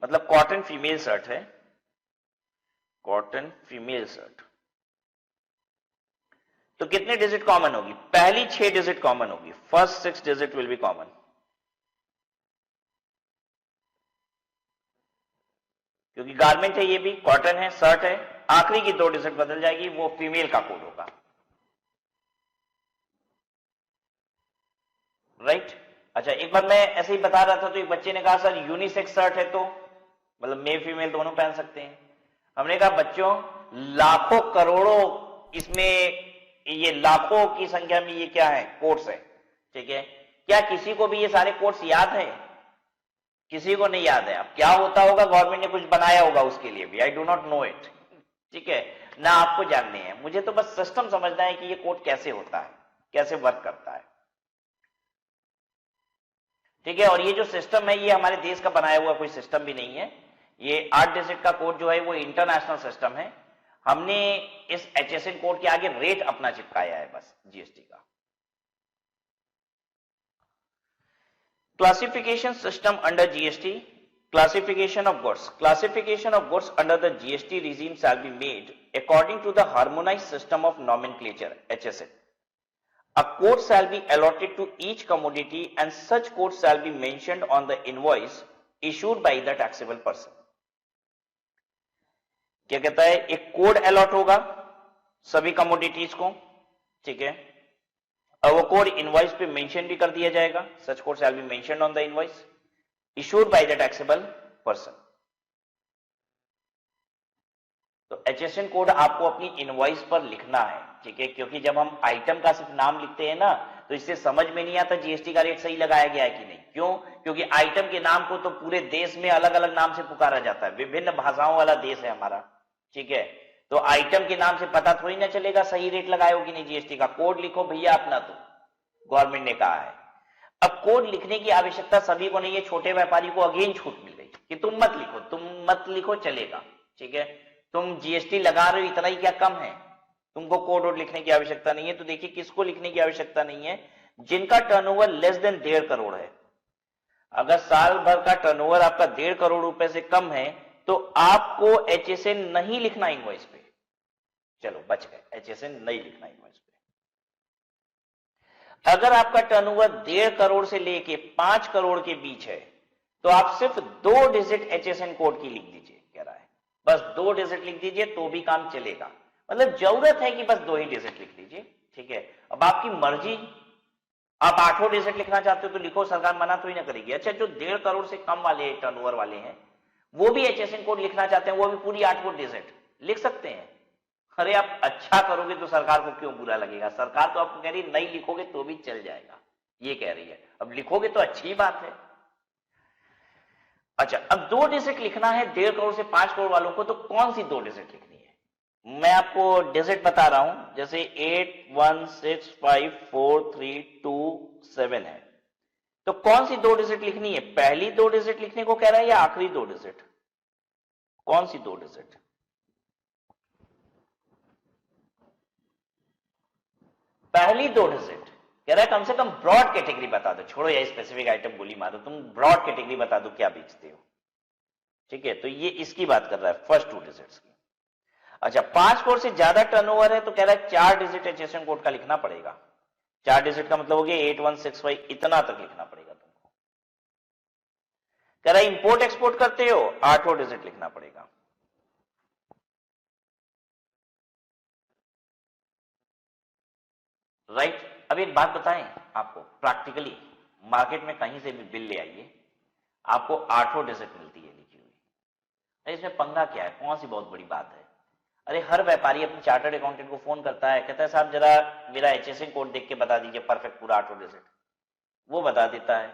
मतलब कॉटन फीमेल शर्ट है, कॉटन फीमेल शर्ट, तो कितने डिजिट कॉमन होगी, पहली 6 डिजिट कॉमन होगी, first 6 digit will be common. क्योंकि गारमेंट है, ये भी कॉटन है, शर्ट है, आखिरी की 2 डिजिट बदल जाएगी, वो फीमेल का कोड होगा, राइट। अच्छा, एक बार मैं ऐसे ही बता रहा था तो एक बच्चे ने कहा सर यूनिसेक्स शर्ट है, तो मतलब मेल फीमेल दोनों पहन सकते हैं। हमने कहा बच्चों लाखों करोड़ों इसमें, ये लाखों की संख्या में ये क्या है, कोड्स है, ठीक है। क्या किसी को भी ये सारे कोड्स याद है, किसी को नहीं याद है। अब क्या होता होगा, गवर्नमेंट ने कुछ बनाया होगा उसके लिए भी, I do not know it, ठीक है। ना आपको जानने हैं, मुझे तो बस सिस्टम समझना है कि ये कोड कैसे होता है, कैसे वर्क करता है। ठीक है, और ये जो सिस्टम है ये हमारे देश का बनाया हुआ कोई सिस्टम भी नहीं है, ये 8 डिजिट का कोड जो है वो इंटरनेशनल सिस्टम है। हमने इस HSN कोड के आगे रेट अपना चिपकाया है बस जीएसटी का। Classification system under GST, classification of goods. Classification of goods under the GST regime shall be made according to the harmonized system of nomenclature HSN. A code shall be allotted to each commodity and such code shall be mentioned on the invoice issued by the taxable person. क्या कहता है, एक code allot होगा सभी commodities को, ठीक है, और वो कोड इनवॉइस पे मेंशन भी कर दिया जाएगा, such code shall be mentioned on the invoice issued by the taxable person. तो HSN कोड आपको अपनी इनवॉइस पर लिखना है, ठीक है, क्योंकि जब हम आइटम का सिर्फ नाम लिखते हैं ना तो इससे समझ में नहीं आता जीएसटी का रेट सही लगाया गया है कि नहीं। क्यों? क्योंकि आइटम के नाम को तो पूरे देश में अलग अलग नाम से पुकारा जाता है, विभिन्न भाषाओं वाला देश है हमारा, ठीक है, तो आइटम के नाम से पता थोड़ी ना चलेगा सही रेट लगाए हो कि नहीं जीएसटी का। कोड लिखो भैया अपना, तो गवर्नमेंट ने कहा है। अब कोड लिखने की आवश्यकता सभी को नहीं है, छोटे व्यापारी को अगेन छूट मिल गई कि तुम मत लिखो चलेगा, ठीक है, तुम जीएसटी लगा रहे हो इतना ही क्या कम है, तुमको कोड लिखने की आवश्यकता नहीं है। तो देखिए किसको लिखने की आवश्यकता नहीं है, जिनका टर्नओवर लेस देन 1.5 करोड़ है। अगर साल भर का टर्नओवर आपका 1.5 करोड़ रुपए से कम है तो आपको HSN नहीं लिखना इनवॉइस पे, चलो बच गए, HSN नहीं लिखना इनवॉइस पे। अगर आपका टर्नओवर 1.5 करोड़ से लेके 5 करोड़ के बीच है तो आप सिर्फ 2 डिजिट HSN कोड की लिख दीजिए, कह रहा है बस 2 डिजिट लिख दीजिए तो भी काम चलेगा, मतलब जरूरत है कि बस 2 ही डिजिट लिख लीजिए, ठीक है। अब आपकी मर्जी, आप 8 डिजिट लिखना चाहते हो तो लिखो, सरकार मना तो ही ना करेगी। अच्छा, जो 1.5 करोड़ से कम वाले टर्नओवर वाले हैं वो भी HSN कोड लिखना चाहते हैं, वो भी पूरी 8 डिजिट लिख सकते हैं। अरे आप अच्छा करोगे तो सरकार को क्यों बुरा लगेगा, सरकार तो आपको कह रही है नहीं लिखोगे तो भी चल जाएगा, ये कह रही है, अब लिखोगे तो अच्छी बात है। अच्छा, अब 2 डिजिट लिखना है 1.5 करोड़ से 5 करोड़ वालों को, तो कौन सी 2 डिजिट लिखनी है? मैं आपको डिजिट बता रहा हूं, जैसे 81654327 है, तो कौन सी 2 डिजिट लिखनी है? पहली 2 डिजिट लिखने को कह रहा है या आखिरी 2 डिजिट? कौन सी 2 डिजिट? पहली 2 डिजिट कह रहा है, कम से कम ब्रॉड कैटेगरी बता दो, छोड़ो या स्पेसिफिक आइटम गोली मारो, तुम ब्रॉड कैटेगरी बता दो क्या बेचते हो, ठीक है, तो ये इसकी बात कर रहा है, फर्स्ट 2 डिजिट्स की। अच्छा, 5 करोड़ से ज्यादा टर्नओवर है तो कह रहा है 4 डिजिट HSN कोड का लिखना पड़ेगा। 4 डिजिट का मतलब हो गया 8165, इतना तक लिखना पड़ेगा तुमको। कह रहा है इंपोर्ट एक्सपोर्ट करते हो, 8 डिजिट लिखना पड़ेगा। राइट, अब एक बात बताएं आपको, प्रैक्टिकली मार्केट में कहीं से भी बिल ले आइए, आपको 8 डिजिट मिलती है लिखी हुई। इसमें पंगा क्या है, कौन सी बहुत बड़ी बात है? अरे हर व्यापारी अपने चार्टर्ड अकाउंटेंट को फोन करता है, कहता है साहब जरा मेरा HSN कोड देख के बता दीजिए परफेक्ट पूरा 8 डिजिट, वो बता देता है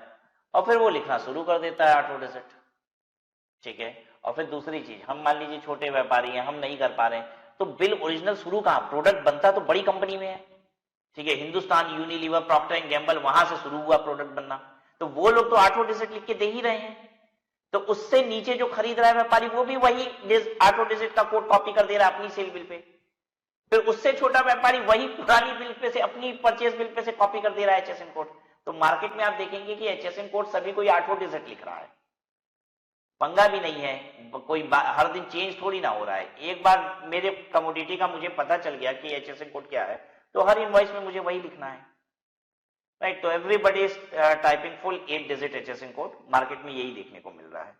और फिर वो लिखना शुरू कर देता है 8 डिजिट, ठीक है। और फिर दूसरी चीज, हम मान लीजिए छोटे व्यापारी हैं, हम नहीं कर पा रहे हैं, तो बिल ओरिजिनल शुरू कहां, प्रोडक्ट बनता तो बड़ी कंपनी में है, ठीक है, Hindustan Unilever, Procter and Gamble, वहां से शुरू हुआ प्रोडक्ट बनना, तो वो लोग तो 8 डिजिट लिख के दे ही रहे हैं, तो उससे नीचे जो खरीद रहा है व्यापारी वो भी वही 8 डिजिट का कोड कॉपी कर दे रहा है अपनी सेल बिल पे, फिर उससे छोटा व्यापारी वही पुरानी बिल पे से, अपनी परचेज बिल पे से कॉपी कर दे रहा है HSN कोड। तो मार्केट में आप देखेंगे कि HSN कोड सभी कोई 8 डिजिट लिख रहा है, पंगा भी नहीं है, कोई हर दिन चेंज थोड़ी ना हो रहा है। एक बार मेरे कमोडिटी का मुझे पता चल गया कि HSN कोड क्या है, तो हर इनवॉइस में मुझे वही लिखना है, राइट। तो everybody is typing full 8 digit HSN code, market में यही देखने को मिल रहा है।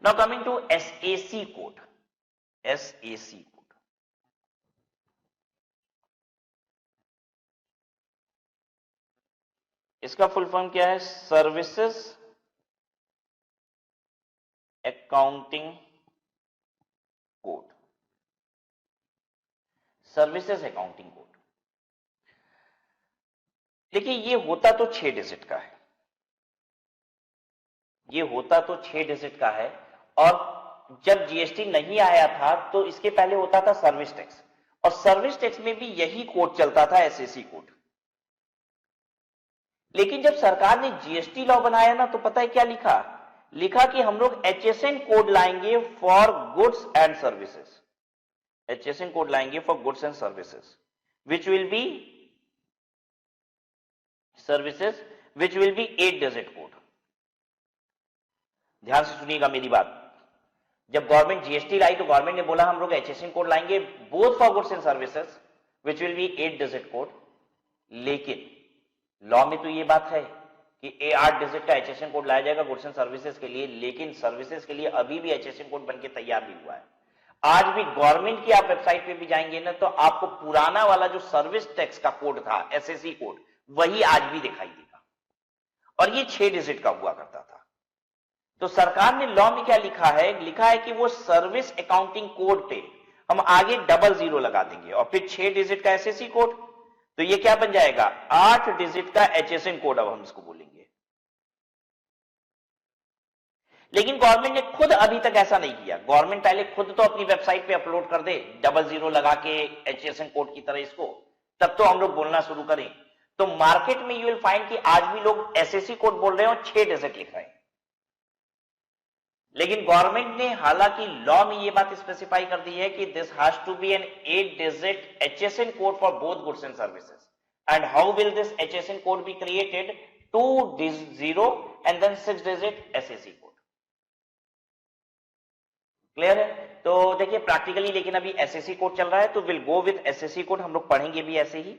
Now coming to SAC code. SAC code, इसका फुल फॉर्म क्या है? Services accounting code. Services accounting code, देखिए ये होता तो 6 डिजिट का है, ये होता तो 6 डिजिट का है, और जब जीएसटी नहीं आया था तो इसके पहले होता था सर्विस टैक्स, और सर्विस टैक्स में भी यही कोड चलता था, एसएसी कोड। लेकिन जब सरकार ने जीएसटी लॉ बनाया ना, तो पता है क्या लिखा? लिखा कि हम लोग एचएसएन कोड लाएंगे for goods and services, HSN code लाएंगे for goods and services which will be services which will be 8 digit code. ध्यान से सुनिएगा मेरी बात। जब गवर्नमेंट जीएसटी लाई तो गवर्नमेंट ने बोला हम लोग एचएसएन कोड लाएंगे both for goods and services which will be 8 digit code. लेकिन लॉ में तो ये बात है कि 8 डिजिट का एचएसएन कोड लाया जाएगा गुड्स एंड सर्विसेज के लिए, लेकिन सर्विसेज के लिए अभी भी एचएसएन कोड बनके तैयार नहीं हुआ है। आज भी गवर्नमेंट की आप वेबसाइट पे भी जाएंगे ना, तो आपको पुराना वाला जो सर्विस टैक्स का कोड था, एसएससी कोड, वही आज भी दिखाई देगा, और ये 6 डिजिट का हुआ करता था। तो सरकार ने लॉ में क्या लिखा है? लिखा है कि वो सर्विस अकाउंटिंग कोड पे हम आगे 00 लगा देंगे और फिर 6 डिजिट का एसएससी कोड। तो ये क्या बन जाएगा? 8 डिजिट का एचएसएन कोड, अब हम इसको बोलेंगे। लेकिन गवर्नमेंट ने खुद अभी तक ऐसा नहीं किया। गवर्नमेंट पहले खुद तो अपनी वेबसाइट पे अपलोड कर दे 00 लगा के एचएसएन कोड की तरह इसको, तब तो हम लोग बोलना शुरू करें। तो मार्केट में यू विल फाइंड कि आज भी लोग एसएससी कोड बोल रहे हैं और 6 डिजिट लिख रहे हैं। लेकिन गवर्नमेंट ने हालांकि लॉ में यह बात स्पेसिफाई कर दी है कि this has to be an 8 digit HSN code for both goods and services. And how will this HSN code be created? 2 and then 6 digit SSC code. Clear है? तो देखिए प्रैक्टिकली, लेकिन अभी एसएससी कोड चल रहा है तो will go with SSC code, हम लोग पढ़ेंगे भी ऐसे ही।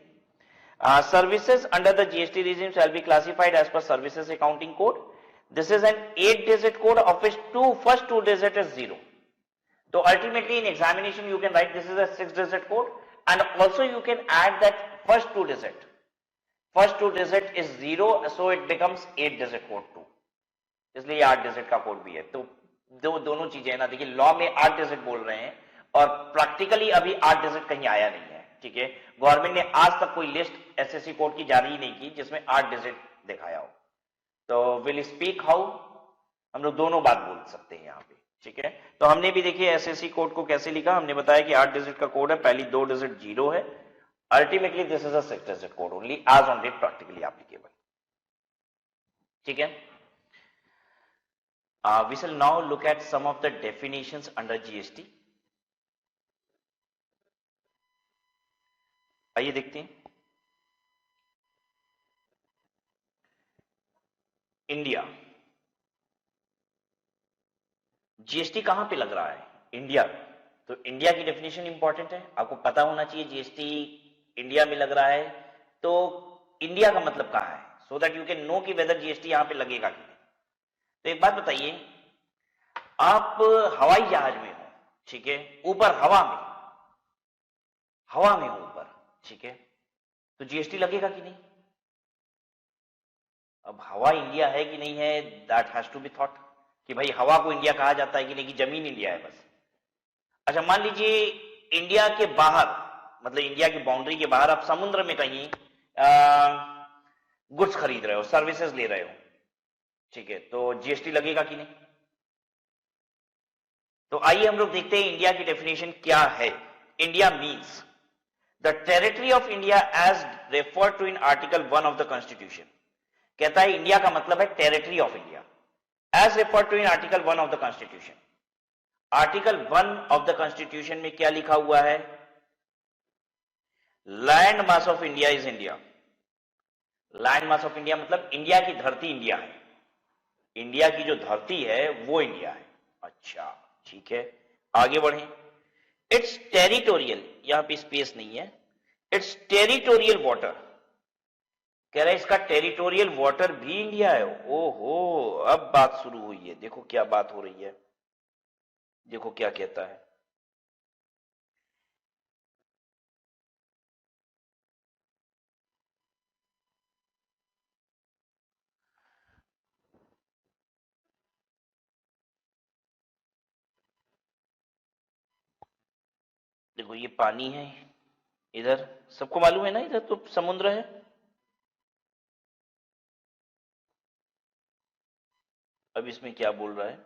Services under the GST regime shall be classified as per services accounting code. This is an 8 digit code of which first two digit is 0. So ultimately in examination you can write this is a 6 digit code, and also you can add that first two digit. First two digit is 0, so it becomes 8 digit code too. इसलिए 8 digit का code भी है। तो दोनों चीजें है ना। देखिए लॉ में 8 डिजिट बोल रहे हैं और प्रैक्टिकली अभी 8 डिजिट कहीं आया नहीं है। ठीक है, गवर्नमेंट ने आज तक कोई लिस्ट एसएससी कोड की जारी नहीं की जिसमें 8 डिजिट दिखाया हो। तो विल स्पीक हाउ, हम लोग दोनों बात बोल सकते हैं यहाँ पे। ठीक है, तो हमने भी देखिए एसएससी कोड को कैसे लिखा। हमने बताया कि 8 डिजिट का कोड है, पहली 2 डिजिट 0 है। Ultimately this is a 6 digit code only as on date practically applicable. ठीक है, we shall now look at some of the definitions under GST. आइए देखते हैं। इंडिया, जीएसटी कहां पे लग रहा है? इंडिया। तो इंडिया की डेफिनेशन इंपॉर्टेंट है, आपको पता होना चाहिए। जीएसटी इंडिया में लग रहा है, तो इंडिया का मतलब कहां है, so that you can know कि वेदर जीएसटी यहां पे लगेगा कि नहीं। तो एक बात बताइए, आप हवाई जहाज में हो, ठीक है, ऊपर हवा में हो ऊपर, ठीक है, तो जीएसटी लगेगा कि नहीं? अब हवा इंडिया है कि नहीं है, that has to be thought कि भाई हवा को इंडिया कहा जाता है कि नहीं, कि जमीन इंडिया है बस। अच्छा मान लीजिए इंडिया के बाहर, मतलब इंडिया की बाउंड्री के बाहर आप समुद्र में कहीं गुड्स खरीद रहे हो, सर्विसेज ले रहे हो, ठीक है, तो जीएसटी लगेगा कि नहीं? तो आइए हम लोग देखते हैं इंडिया की डेफिनेशन क्या है। India means the territory of India as referred to in article 1 of the constitution. कहता है इंडिया का मतलब है territory of India as referred to in article 1 of the constitution. Article 1 of the constitution में क्या लिखा हुआ है? Land mass of India is India. Land mass of India मतलब इंडिया की धरती इंडिया है, इंडिया की जो धरती है वो इंडिया है। अच्छा ठीक है, आगे बढ़े। इट्स टेरिटोरियल, यहां पे स्पेस नहीं है, इट्स टेरिटोरियल वाटर। कह रहे इसका टेरिटोरियल वाटर भी इंडिया है। ओहो, अब बात शुरू हुई है, देखो क्या बात हो रही है, देखो क्या कहता है। देखो ये पानी है, इधर सबको मालूम है ना, इधर तो समुद्र है। अब इसमें क्या बोल रहा है?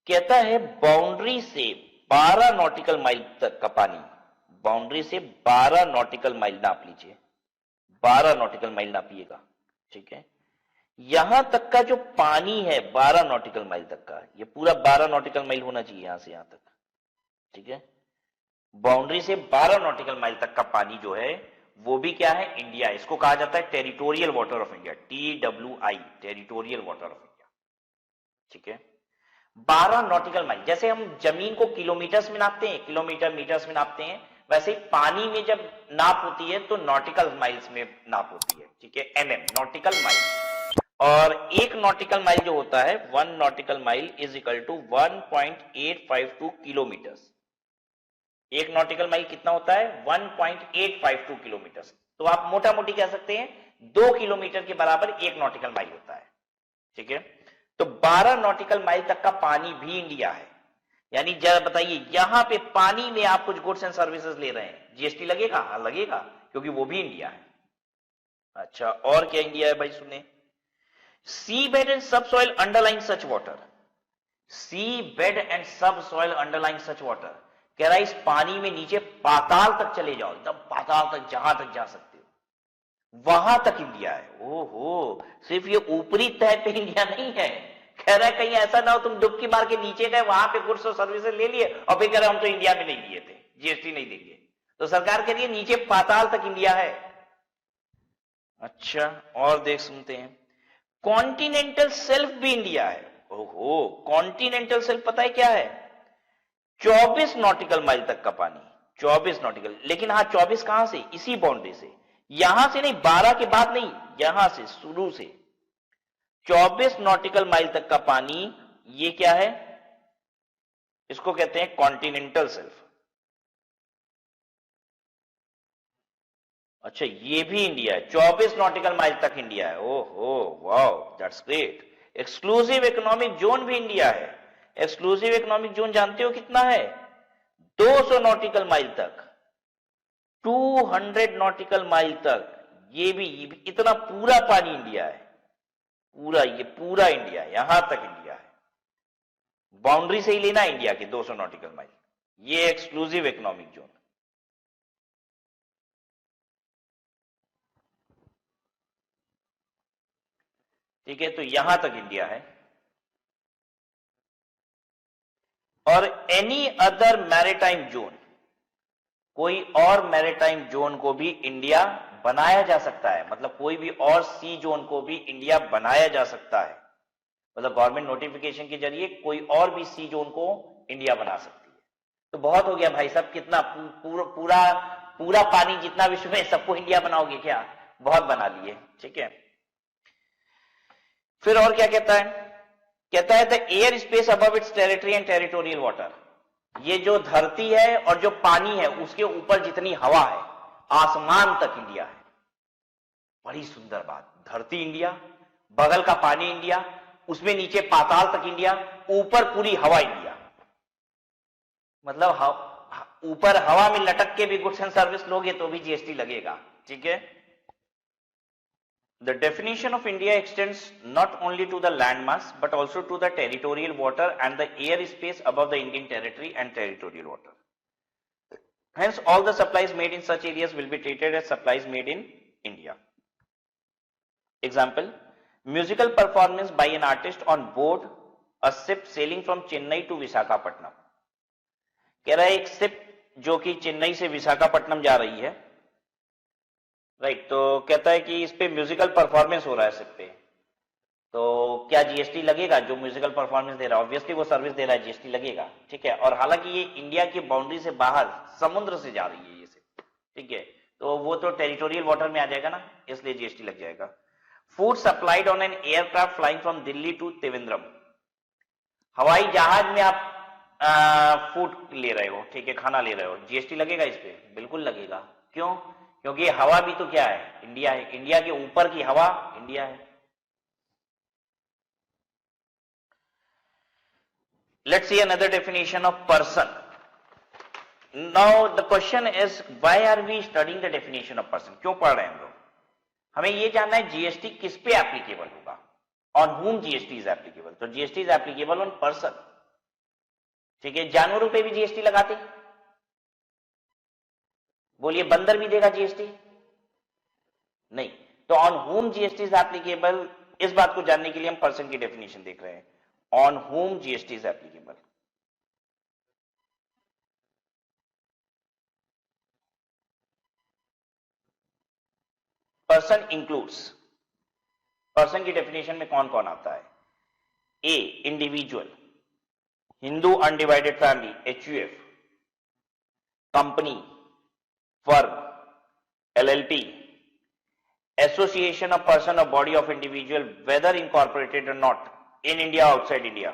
कहता है बाउंड्री से 12 नॉटिकल माइल तक का पानी, बाउंड्री से 12 नॉटिकल माइल नाप लीजिए, 12 नॉटिकल माइल नापिएगा, ठीक है। यहां तक का जो पानी है 12 नॉटिकल माइल तक का, ये पूरा 12 नॉटिकल माइल होना चाहिए यहां से यहां तक, ठीक है। बाउंड्री से 12 नॉटिकल माइल तक का पानी जो है वो भी क्या है, इंडिया। इसको कहा जाता है territorial water of India, TWI, territorial water of India, ठीक है। 12 नॉटिकल माइल, जैसे हम जमीन को किलोमीटर्स में नापते हैं, किलोमीटर मीटर्स में नापते हैं, वैसे ही पानी में जब नाप होती है तो नॉटिकल माइल्स में नाप होती है, ठीक है, MM, नॉटिकल माइल। और एक नॉटिकल माइल जो होता है, 1 nautical mile is equal to 1.852 kilometres. एक नॉटिकल माइल कितना होता है, 1.852 किलोमीटर। तो आप मोटा मोटी कह सकते हैं 2 किलोमीटर के बराबर एक नॉटिकल माइल होता है, ठीक है। तो 12 नॉटिकल माइल तक का पानी भी इंडिया है। यानी जरा बताइए, यहां पे पानी में आप कुछ गुड्स एंड सर्विसेज ले रहे हैं, जीएसटी लगेगा? हाँ लगेगा, क्योंकि वो भी इंडिया है। अच्छा, और क्या इंडिया है भाई, सुने, sea bed and subsoil underline such water, sea bed and subsoil underline such water. कह रहा है इस पानी में नीचे पाताल तक चले जाओ, एकदम पाताल तक, जहां तक जा सकते हो वहां तक इंडिया है। ओहो, सिर्फ ये ऊपरी तह पे इंडिया नहीं है। कह रहा है कहीं ऐसा ना हो तुम डुबकी मार के नीचे गए, वहां पे गुड्स और सर्विसेज ले लिए और फिर कह रहे हम तो इंडिया में नहीं दिए थे, जीएसटी नहीं देंगे। तो सरकार कह रही है नीचे पाताल तक इंडिया है। अच्छा, और देख सुनते हैं, कॉन्टिनेंटल सेल्फ भी इंडिया है। ओहो, कॉन्टिनेंटल सेल्फ पता है क्या है, 24 नॉटिकल माइल तक का पानी, 24 नॉटिकल। लेकिन हाँ 24 कहां से, इसी बाउंड्री से, यहां से नहीं, 12 के बाद नहीं, यहां से शुरू से 24 नॉटिकल माइल तक का पानी, ये क्या है, इसको कहते हैं कॉन्टिनेंटल सेल्फ। अच्छा, ये भी इंडिया है, 24 नॉटिकल माइल तक इंडिया है। ओहो wow, that's great. Exclusive economic zone भी इंडिया है। एक्सक्लूसिव इकोनॉमिक जोन जानते हो कितना है, 200 नॉटिकल माइल तक, 200 नॉटिकल माइल तक। ये भी इतना पूरा पानी इंडिया है, पूरा, ये पूरा इंडिया है, यहां तक इंडिया है। बाउंड्री से ही लेना इंडिया के 200 नॉटिकल माइल, ये एक्सक्लूसिव इकोनॉमिक जोन। ठीक है, तो यहां तक इंडिया है। और एनी अदर मैरीटाइम जोन, कोई और मैरीटाइम जोन को भी इंडिया बनाया जा सकता है, मतलब कोई भी और सी जोन को भी इंडिया बनाया जा सकता है, मतलब गवर्नमेंट नोटिफिकेशन के जरिए कोई और भी सी जोन को इंडिया बना सकती है। तो बहुत हो गया भाई साहब, कितना पूरा पूरा पानी जितना विश्व में सबको इंडिया बनाओगे क्या, बहुत बना लिए, ठीक है। फिर और क्या कहता है, कहता है the air space above it's territory and territorial water, ये जो धरती है और जो पानी है उसके ऊपर जितनी हवा है, आसमान तक इंडिया है। बड़ी सुंदर बात, धरती इंडिया, बगल का पानी इंडिया, उसमें नीचे पाताल तक इंडिया, ऊपर पूरी हवा इंडिया। मतलब ऊपर हवा में लटक के भी गुड्स एंड सर्विस लोगे तो भी जीएसटी लगेगा, ठीक है। The definition of India extends not only to the land mass but also to the territorial water and the air space above the Indian territory and territorial water. Hence, all the supplies made in such areas will be treated as supplies made in India. Example, musical performance by an artist on board a ship sailing from Chennai to Visakhapatnam. कह रहा है एक ship जो कि चेन्नई से विशाखापट्टनम जा रही है, राइट, तो कहता है कि इस पे म्यूजिकल परफॉर्मेंस हो रहा है शिप पे, तो क्या जीएसटी लगेगा? जो म्यूजिकल परफॉर्मेंस दे रहा है, ऑब्वियसली वो सर्विस दे रहा है, जीएसटी लगेगा, ठीक है। और हालांकि ये इंडिया की बाउंड्री से बाहर समुद्र से जा रही है ये शिप, ठीक है, तो वो तो टेरिटोरियल वाटर में आ जाएगा ना, इसलिए जीएसटी लग जाएगा। Food supplied on an aircraft flying from Delhi to Trivandrum, हवाई जहाज में आप फूड ले रहे हो, ठीक है, खाना ले रहे हो, जीएसटी लगेगा इस पे? बिल्कुल लगेगा। क्यों? क्योंकि हवा भी तो क्या है, इंडिया है, इंडिया के ऊपर की हवा इंडिया है। Let's see another definition of person. Now the question is, why are we studying the definition of person? क्यों पढ़ रहे हैं हम लोग? हमें ये जानना है जीएसटी किस पे एप्लीकेबल होगा, on whom GST is applicable. तो GST is applicable on person. ठीक है, जानवरों पे भी जीएसटी लगाते? बोलिए, बंदर भी देगा जीएसटी? नहीं। तो on home GST is applicable, इस बात को जानने के लिए हम पर्सन की डेफिनेशन देख रहे हैं। On home GST is applicable. Person includes, person की डेफिनेशन में कौन कौन आता है? A, individual, Hindu undivided family HUF, company, firm, LLP, association of person or body of individual whether incorporated or not in India outside India।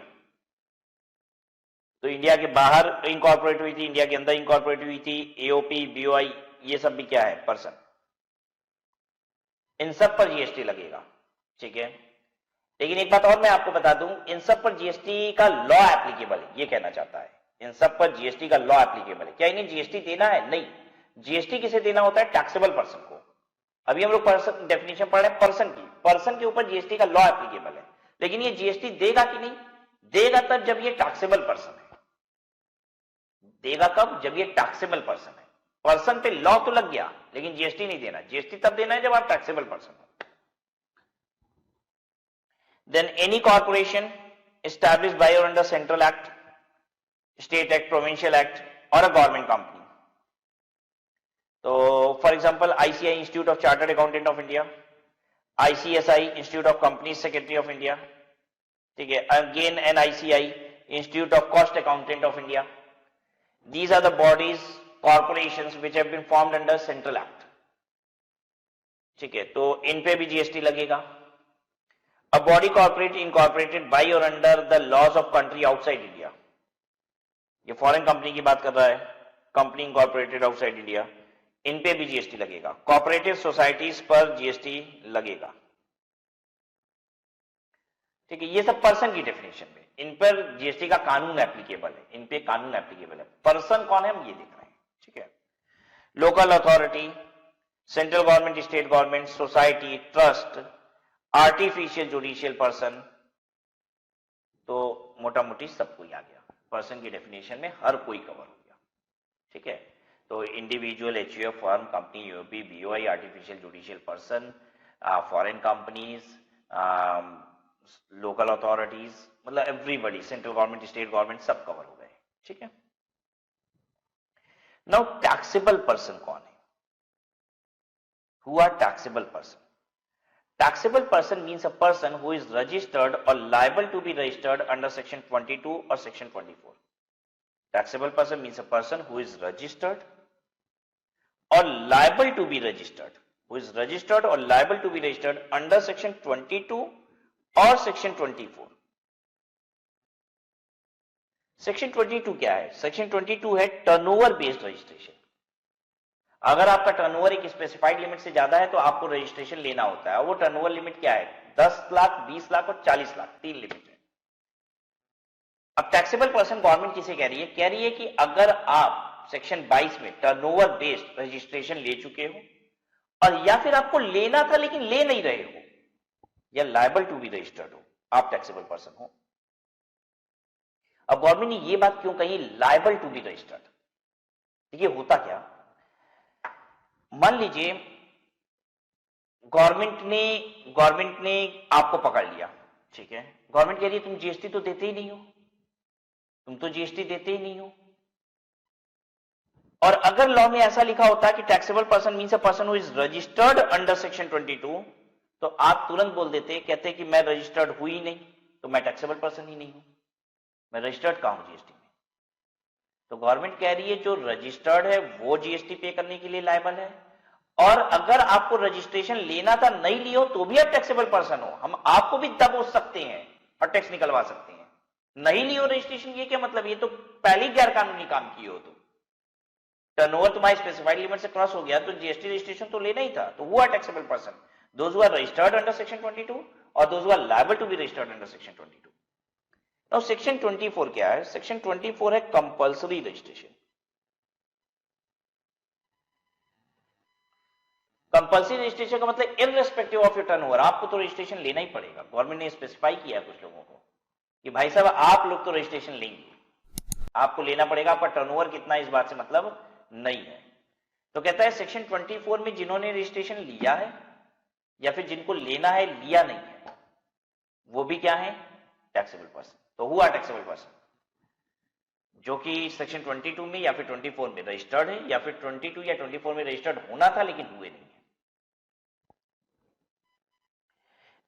तो India के बाहर incorporate हुई थी, इंडिया के अंदर इंकॉर्पोरेट हुई थी, AOP, BOI, ये सब भी क्या है? पर्सन। इन सब पर जीएसटी लगेगा, ठीक है। लेकिन एक बात और मैं आपको बता दूं, इन सब पर जीएसटी का लॉ एप्लीकेबल है, ये कहना चाहता है। इन सब पर जीएसटी का लॉ एप्लीकेबल है। क्या इन्हें जीएसटी देना है? नहीं। जीएसटी किसे देना होता है? टैक्सेबल पर्सन को। अभी हम लोग पर्सन डेफिनेशन पढ़ रहे हैं पर्सन की, पर्सन के ऊपर जीएसटी का लॉ एप्लीकेबल है। लेकिन ये जीएसटी देगा कि नहीं? देगा तब जब ये टैक्सेबल पर्सन है। देगा कब? जब ये टैक्सेबल पर्सन है। पर्सन पे लॉ तो लग गया, लेकिन जीएसटी नहीं देना। जीएसटी तब देना है जब आप टैक्सेबल पर्सन हो। Then any corporation established by or under Central Act, State Act, Provincial Act or a government company. So, for example, ICI Institute of Chartered Accountant of India, ICSI Institute of Companies Secretary of India, ठीक है, again NICI Institute of Cost Accountant of India. These are the bodies, corporations which have been formed under Central Act. ठीक है, तो इन पे भी GST लगेगा। A body corporate incorporated by or under the laws of country outside India, ये foreign company की बात कर रहा है, कंपनी इंकॉर्पोरेटेड आउटसाइड इंडिया, इन पे भी जीएसटी लगेगा। कोऑपरेटिव सोसाइटीज पर जीएसटी लगेगा, ठीक है। ये सब पर्सन की डेफिनेशन में, इन पर जीएसटी का कानून एप्लीकेबल है, इन पे कानून एप्लीकेबल है। पर्सन कौन है हम ये देख रहे हैं, ठीक है। Local authority, central government, state government, society, trust, artificial judicial person, तो मोटा मोटी सब कोई आ गया। पर्सन की डेफिनेशन में हर कोई कवर हो गया, ठीक है। तो individual, HUF, firm, company, UOP, BOI, artificial judicial person, foreign companies, local authorities, मतलब everybody, central government, state government, सब कवर हो गए, ठीक है। नाउ टैक्सेबल पर्सन कौन है? Who are taxable person? Taxable person means a person who is registered or liable to be registered under section 22 or section 24. Taxable person means a person who is registered or liable to be registered, who is registered or liable to be registered under section 22 or section 24. Section 22 क्या है? Section 22 है turnover based registration। अगर आपका turnover एक specified limit से ज्यादा है तो आपको रजिस्ट्रेशन लेना होता है। और वो टर्नओवर लिमिट क्या है? 10 लाख, 20 लाख और 40 लाख, 3 लिमिट है। अब टैक्सेबल पर्सन गवर्नमेंट किसे कह रही है? कह रही है कि अगर आप सेक्शन 22 में टर्नओवर बेस्ड रजिस्ट्रेशन ले चुके हो, और या फिर आपको लेना था लेकिन ले नहीं रहे हो, या लायबल टू बी रजिस्टर्ड हो, आप टैक्सेबल पर्सन हो। अब गवर्नमेंट ने ये बात क्यों कही, लायबल टू बी रजिस्टर्ड? देखिए होता क्या, मान लीजिए गवर्नमेंट ने आपको पकड़ लिया, ठीक है। गवर्नमेंट कह रही है तुम जीएसटी तो देते ही नहीं हो, तुम तो जीएसटी देते ही नहीं हो। और अगर लॉ में ऐसा लिखा होता है कि taxable person means a person who is registered under section 22, तो आप तुरंत बोल देते, कहते कि मैं रजिस्टर्ड हुई नहीं तो मैं टैक्सेबल पर्सन ही नहीं हूं, मैं रजिस्टर्ड कहां हूं जीएसटी में। तो गवर्नमेंट कह रही है जो रजिस्टर्ड है वो जीएसटी पे करने के लिए लायबल है, और अगर आपको रजिस्ट्रेशन लेना था नहीं लियो तो भी आप टैक्सेबल पर्सन हो, हम आपको भी दबोच सकते हैं और टैक्स निकलवा सकते हैं। नहीं लियो रजिस्ट्रेशन, ये क्या मतलब, ये तो पहले गैर कानूनी काम किए हो। तो टर्नओवर तुम्हारी स्पेसिफाइड लिमिट से क्रॉस हो गया तो जीएसटी रजिस्ट्रेशन तो लेना ही था, तो वो है taxable person, those who are registered under section 22 और those who are liable to be registered under section 22। Now section 24 क्या है? सेक्शन 24 है कंपल्सरी रजिस्ट्रेशन। कंपल्सरी रजिस्ट्रेशन का मतलब इररिस्पेक्टिव ऑफ योर टर्नओवर, आपको तो रजिस्ट्रेशन लेना ही पड़ेगा। गवर्नमेंट ने स्पेसिफाई किया है कुछ लोगों को कि भाई साहब आप लोग तो रजिस्ट्रेशन लेंगे, आपको लेना पड़ेगा, आपका टर्नओवर कितना इस बात से मतलब नहीं है। तो कहता है सेक्शन 24 में जिन्होंने रजिस्ट्रेशन लिया है या फिर जिनको लेना है लिया नहीं है, वो भी क्या है, टैक्सेबल पर्सन। तो हुआ टैक्सेबल पर्सन जो कि सेक्शन 22 में या फिर 24 में रजिस्टर्ड है, या फिर 22 या 24 में रजिस्टर्ड होना था लेकिन हुए नहीं है।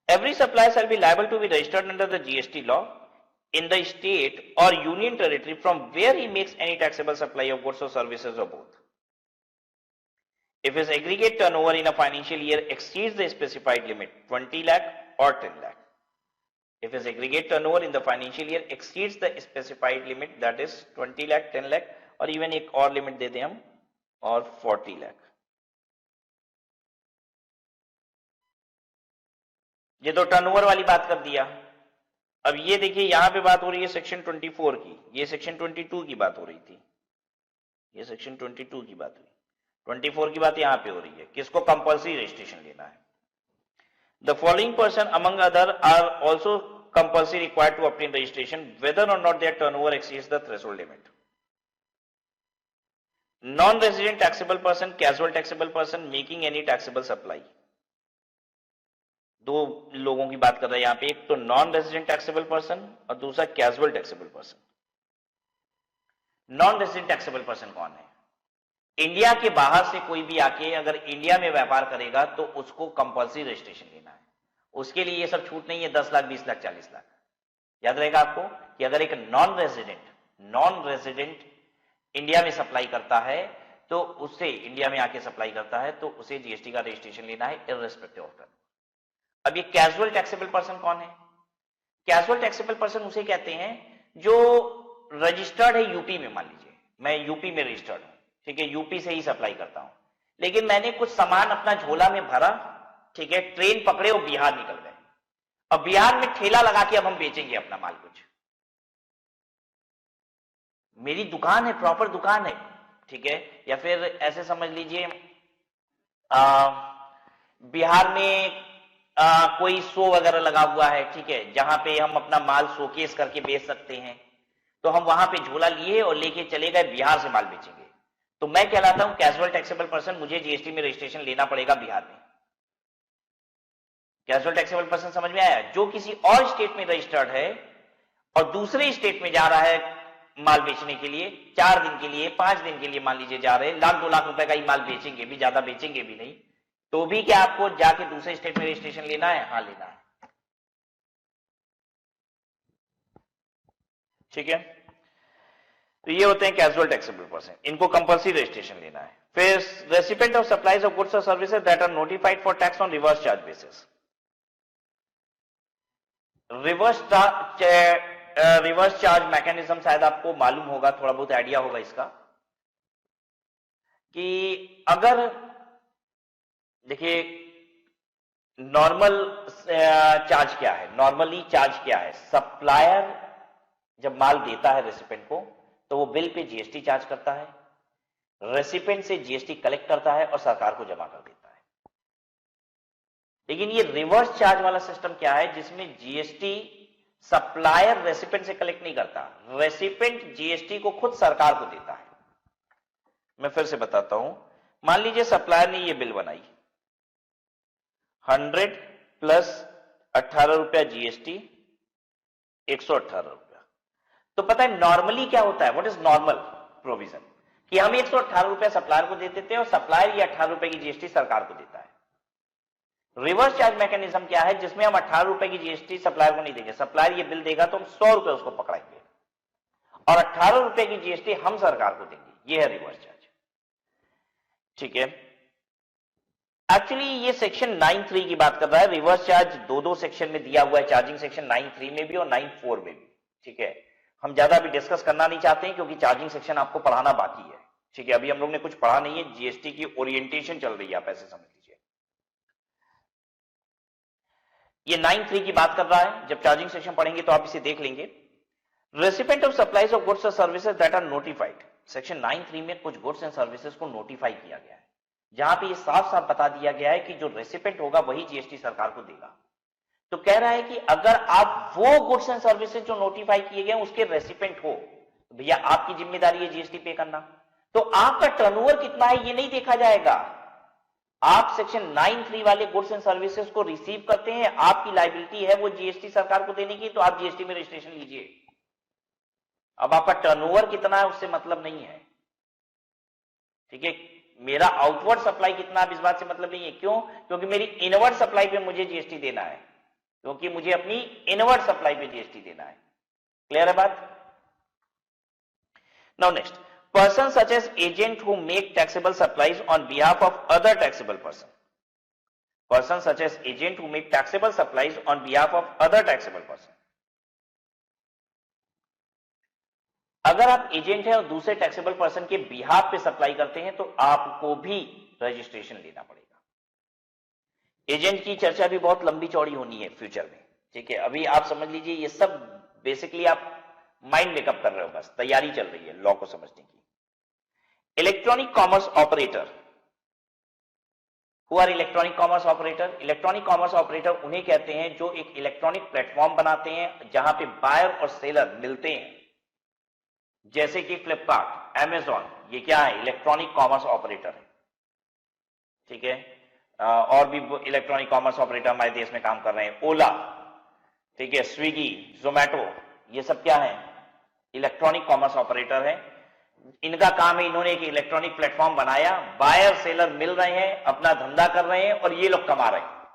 Every supplier shall be liable to be registered under the GST law in the state or union territory from where he makes any taxable supply of goods or services or both. If his aggregate turnover in a financial year exceeds the specified limit 20 lakh or 10 lakh. If his aggregate turnover in the financial year exceeds the specified limit, that is 20 lakh, 10 lakh और even एक और limit दे दें हम और 40 लाख। ये तो turnover वाली बात कर दिया। अब ये देखिए यहां पे बात हो रही है सेक्शन 24 की, ये सेक्शन 22 की बात हो रही थी, ये सेक्शन 22 की बात हुई, 24 की बात यहां पे हो रही है। किसको कंपल्सरी रजिस्ट्रेशन लेना है? The following person among other are also compulsory required to obtain registration whether or not their turnover exceeds the threshold limit. Non-resident taxable person, casual taxable person making any taxable supply. दो लोगों की बात कर रहा है यहां पे, एक तो नॉन रेजिडेंट टैक्सेबल पर्सन और दूसरा casual taxable person. Non resident taxable person कौन है? इंडिया के बाहर से कोई भी आके अगर इंडिया में व्यापार करेगा तो उसको कंपल्सरी रजिस्ट्रेशन लेना है। उसके लिए ये सब छूट नहीं है 10 लाख 20 लाख 40 लाख। याद रहेगा आपको कि अगर एक नॉन रेजिडेंट इंडिया में सप्लाई करता है तो उससे इंडिया में आके सप्लाई करता है तो उसे जीएसटी का रजिस्ट्रेशन लेना है इररिस्पेक्टिव ऑफ टर्न। अब ये कैजुअल टैक्सेबल पर्सन कौन है? कैजुअल टैक्सेबल पर्सन उसे कहते हैं जो रजिस्टर्ड है यूपी में। मान लीजिए मैं यूपी में रजिस्टर्ड हूं, ठीक है, यूपी से ही सप्लाई करता हूं, लेकिन मैंने कुछ सामान अपना झोला में भरा, ठीक है, ट्रेन पकड़े और बिहार निकल गए। अब बिहार में ठेला लगा के अब हम बेचेंगे अपना माल कुछ। मेरी दुकान है, प्रॉपर दुकान है, ठीक है, या फिर ऐसे समझ लीजिए बिहार में कोई शो वगैरह लगा हुआ है, ठीक है, जहां पे हम अपना माल शोकेस करके बेच सकते हैं, तो हम वहां पे झोला लिए और लेके चले गए, बिहार से माल बेचेंगे, तो मैं कहलाता हूं कैजुअल टैक्सेबल पर्सन। मुझे जीएसटी में रजिस्ट्रेशन लेना पड़ेगा बिहार में। कैजुअल टैक्सेबल पर्सन समझ में आया? जो किसी और स्टेट में रजिस्टर्ड है और दूसरे स्टेट में जा रहा है माल बेचने के लिए, 4 दिन के लिए, 5 दिन के लिए मान लीजिए जा रहे हैं, लाख 2 लाख रुपए का ही माल बेचेंगे भी, ज्यादा बेचेंगे भी नहीं, तो भी क्या आपको जाके दूसरे स्टेट में रजिस्ट्रेशन लेना है? हाँ लेना है, ठीक है। तो ये होते हैं कैजुअल टैक्सेबल पर्सन, इनको कंपल्सरी रजिस्ट्रेशन लेना है। फिर recipient of supplies of goods और services that are notified for tax on reverse charge basis. Reverse charge mechanism शायद आपको मालूम होगा, थोड़ा बहुत आइडिया होगा इसका, कि अगर देखिए नॉर्मल चार्ज क्या है, नॉर्मली चार्ज क्या है, सप्लायर जब माल देता है रेसिपिएंट को तो वो बिल पे जीएसटी चार्ज करता है, रेसिपिएंट से जीएसटी कलेक्ट करता है और सरकार को जमा कर देता है। लेकिन ये रिवर्स चार्ज वाला सिस्टम क्या है, जिसमें जीएसटी सप्लायर रेसिपिएंट से कलेक्ट नहीं करता, रेसिपिएंट जीएसटी को खुद सरकार को देता है। मैं फिर से बताता हूं, मान लीजिए सप्लायर ने ये बिल बनाई 100 प्लस 18 रुपया जीएसटी 118 रुपया। तो पता है नॉर्मली क्या होता है, व्हाट इज नॉर्मल प्रोविजन, कि हम 118 रुपया सप्लायर को दे देते हैं और सप्लायर ये 18 रुपए की जीएसटी सरकार को देता है। रिवर्स चार्ज मैकेनिज्म क्या है, जिसमें हम 18 रुपए की जीएसटी सप्लायर को नहीं देंगे, सप्लायर ये बिल देगा तो हम 100 रुपए उसको पकड़ाएंगे और 18 रुपए की जीएसटी हम सरकार को देंगे। ये है रिवर्स चार्ज, ठीक है। एक्चुअली ये सेक्शन 9(3) की बात कर रहा है। रिवर्स चार्ज दो सेक्शन में दिया हुआ है, चार्जिंग सेक्शन 9(3) में भी और 9(4) में भी, ठीक है। हम ज्यादा अभी डिस्कस करना नहीं चाहते हैं क्योंकि चार्जिंग सेक्शन आपको पढ़ाना बाकी है, ठीक है। अभी हम लोग ने कुछ पढ़ा नहीं है, जीएसटी की ओरिएंटेशन चल रही है, आप ऐसे समझ लीजिए। ये 9(3) की बात कर रहा है, जब चार्जिंग सेक्शन पढ़ेंगे तो आप इसे देख लेंगे। Recipient of supplies of goods और services that are notified, section 9(3) में कुछ गुड्स एंड सर्विसेज को नोटिफाई किया गया है, जहां पे ये साफ साफ बता दिया गया है कि जो रेसिपिएंट होगा वही जीएसटी सरकार को देगा। तो कह रहा है कि अगर आप वो गुड्स एंड सर्विसेज जो नोटिफाई किए गए उसके रेसिपिएंट हो तो भैया आपकी जिम्मेदारी है जीएसटी पे करना। तो आपका टर्नओवर कितना है ये नहीं देखा जाएगा। आप सेक्शन 9(3) वाले गुड्स एंड सर्विसेज को रिसीव करते हैं, आपकी लायबिलिटी है वो जीएसटी सरकार को देने की, तो आप जीएसटी में रजिस्ट्रेशन लीजिए। अब आपका टर्नओवर कितना है उससे मतलब नहीं है, ठीक है। मेरा आउटवर्ड सप्लाई कितना है इस बात से मतलब नहीं है। क्यों? क्योंकि मेरी इनवर्ड सप्लाई पे मुझे जीएसटी देना है, क्योंकि मुझे अपनी इनवर्ड सप्लाई पे जीएसटी देना है। क्लियर है बात? Now next, person such as agent who make taxable supplies on behalf of other taxable person. Person such as agent who make taxable supplies on behalf of other taxable person. अगर आप agent हैं और दूसरे taxable person के behalf पे supply करते हैं तो आपको भी रजिस्ट्रेशन लेना पड़ेगा। एजेंट की चर्चा भी बहुत लंबी चौड़ी होनी है फ्यूचर में, ठीक है। अभी आप समझ लीजिए ये सब बेसिकली आप माइंड मेकअप कर रहे हो, बस तैयारी चल रही है लॉ को समझने की। Electronic commerce operator, who are electronic commerce operator? Electronic commerce operator उन्हें कहते हैं जो एक इलेक्ट्रॉनिक प्लेटफॉर्म बनाते हैं जहां पे बायर और सेलर मिलते हैं, जैसे कि फ्लिपकार्ट, अमेजॉन, ये क्या है? इलेक्ट्रॉनिक कॉमर्स ऑपरेटर है, ठीक है। और भी इलेक्ट्रॉनिक कॉमर्स ऑपरेटर हमारे देश में काम कर रहे हैं, ओला, ठीक है, स्विगी, जोमैटो, ये सब क्या है? इलेक्ट्रॉनिक कॉमर्स ऑपरेटर है। इनका काम है, इन्होंने एक इलेक्ट्रॉनिक प्लेटफॉर्म बनाया, बायर सेलर मिल रहे हैं, अपना धंधा कर रहे हैं और ये लोग कमा रहे हैं।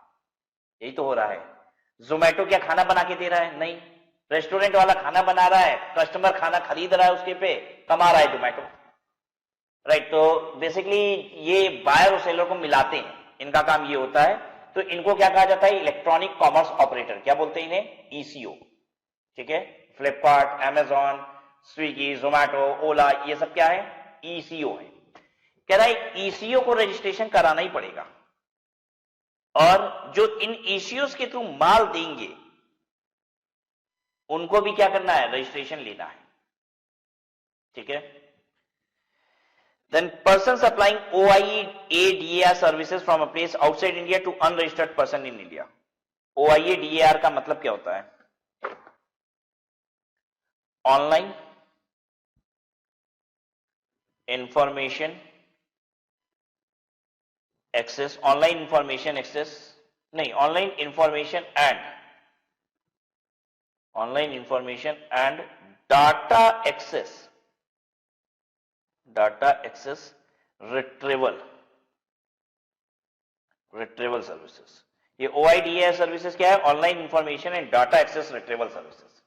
यही तो हो रहा है। जोमैटो क्या खाना बना के दे रहा है? नहीं, रेस्टोरेंट वाला खाना बना रहा है, कस्टमर खाना खरीद रहा है, उसके पे कमा रहा है जोमैटो, राइट। तो बेसिकली ये बायर और सेलर को मिलाते हैं, इनका काम ये होता है। तो इनको क्या कहा जाता है? Electronic commerce operator. क्या बोलते हैं इन्हें? ईसीओ, ठीक है। फ्लिपकार्ट, अमेजॉन, स्विगी, जोमैटो, ओला, ये सब क्या है? ईसीओ है। कह रहा है ईसीओ को रजिस्ट्रेशन कराना ही पड़ेगा, और जो इन ईसीओ के थ्रू माल देंगे उनको भी क्या करना है? रजिस्ट्रेशन लेना है, ठीक है। Then person supplying OIA DAR services from a place outside India to unregistered person in India. OIA DAR का मतलब क्या होता है? Online information access, online information access नहीं, online information and data access, data access retrieval services. ये OIDA services क्या है? Online information and data access retrieval services.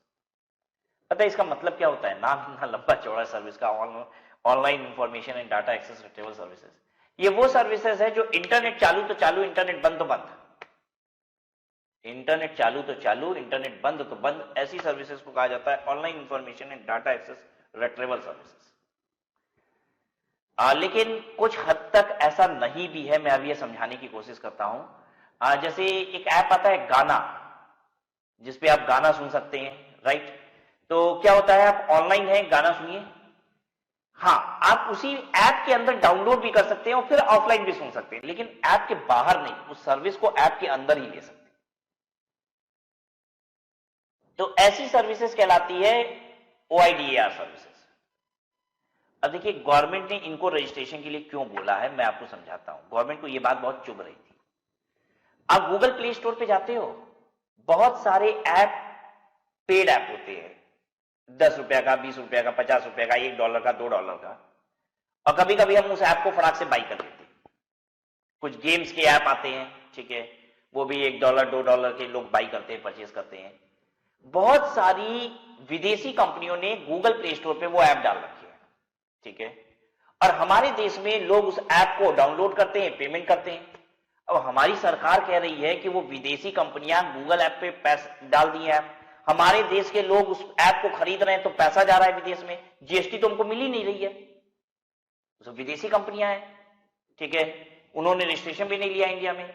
पता है इसका मतलब क्या होता है? नाम इतना लंबा चौड़ा सर्विस का, online information and data access retrieval services. ये वो सर्विसेज है जो इंटरनेट चालू तो चालू, इंटरनेट बंद तो बंद, इंटरनेट चालू तो चालू, इंटरनेट बंद तो बंद, ऐसी सर्विसेज को कहा जाता है online information and data access retrieval services. लेकिन कुछ हद तक ऐसा नहीं भी है, मैं अभी ये समझाने की कोशिश करता हूं। जैसे एक ऐप आता है गाना, जिसपे आप गाना सुन सकते हैं, राइट। तो क्या होता है, आप ऑनलाइन है, गाना सुनिए, हाँ, आप उसी ऐप के अंदर डाउनलोड भी कर सकते हैं और फिर ऑफलाइन भी सुन सकते हैं, लेकिन ऐप के बाहर नहीं, उस सर्विस को ऐप के अंदर ही ले सकते हैं। तो ऐसी सर्विसेज कहलाती है OIDAR सर्विसेज। अब देखिए गवर्नमेंट ने इनको रजिस्ट्रेशन के लिए क्यों बोला है, मैं आपको समझाता हूं। गवर्नमेंट को यह बात बहुत चुभ रही थी। आप गूगल प्ले स्टोर पे जाते हो, बहुत सारे ऐप पेड ऐप होते हैं, 10 रुपए का, 20 रुपए का, 50 रुपए का, $1 का, $2 का, और कभी कभी हम उस ऐप को फटाक से बाई कर लेते हैं। कुछ गेम्स के ऐप आते हैं, ठीक है, वो भी $1, $2 के लोग बाई करते हैं, परचेज करते हैं। बहुत सारी विदेशी कंपनियों ने गूगल प्ले स्टोर पे वो ऐप डाल रखी है, ठीक है, और हमारे देश में लोग उस ऐप को डाउनलोड करते हैं, पेमेंट करते हैं। अब हमारी सरकार कह रही है कि वो विदेशी कंपनियां गूगल ऐप पे पैसा डाल दी है, हमारे देश के लोग उस ऐप को खरीद रहे हैं, तो पैसा जा रहा है विदेश में, जीएसटी तो हमको मिल ही नहीं रही है। तो विदेशी कंपनियां हैं, ठीक है, उन्होंने रजिस्ट्रेशन भी नहीं लिया इंडिया में।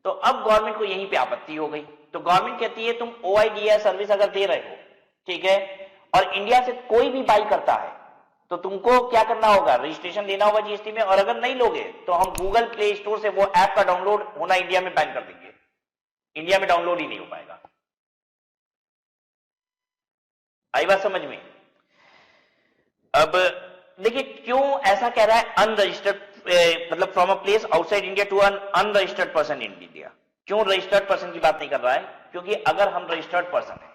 तो अब गवर्नमेंट को यहीं पे आपत्ति हो गई। तो गवर्नमेंट कहती है तुम OIDAR सर्विस अगर दे रहे हो, ठीक है, और इंडिया से कोई भी बाई करता है तो तुमको क्या करना होगा? रजिस्ट्रेशन लेना होगा जीएसटी में, और अगर नहीं लोगे तो हम गूगल प्ले स्टोर से वो ऐप का डाउनलोड होना इंडिया में बैन कर देंगे, इंडिया में डाउनलोड ही नहीं हो पाएगा। आई बात समझ में? अब देखिए क्यों ऐसा कह रहा है अनरजिस्टर्ड, मतलब from a place outside India to an unregistered person in India. क्यों रजिस्टर्ड पर्सन की बात नहीं कर रहा है? क्योंकि अगर हम रजिस्टर्ड पर्सन है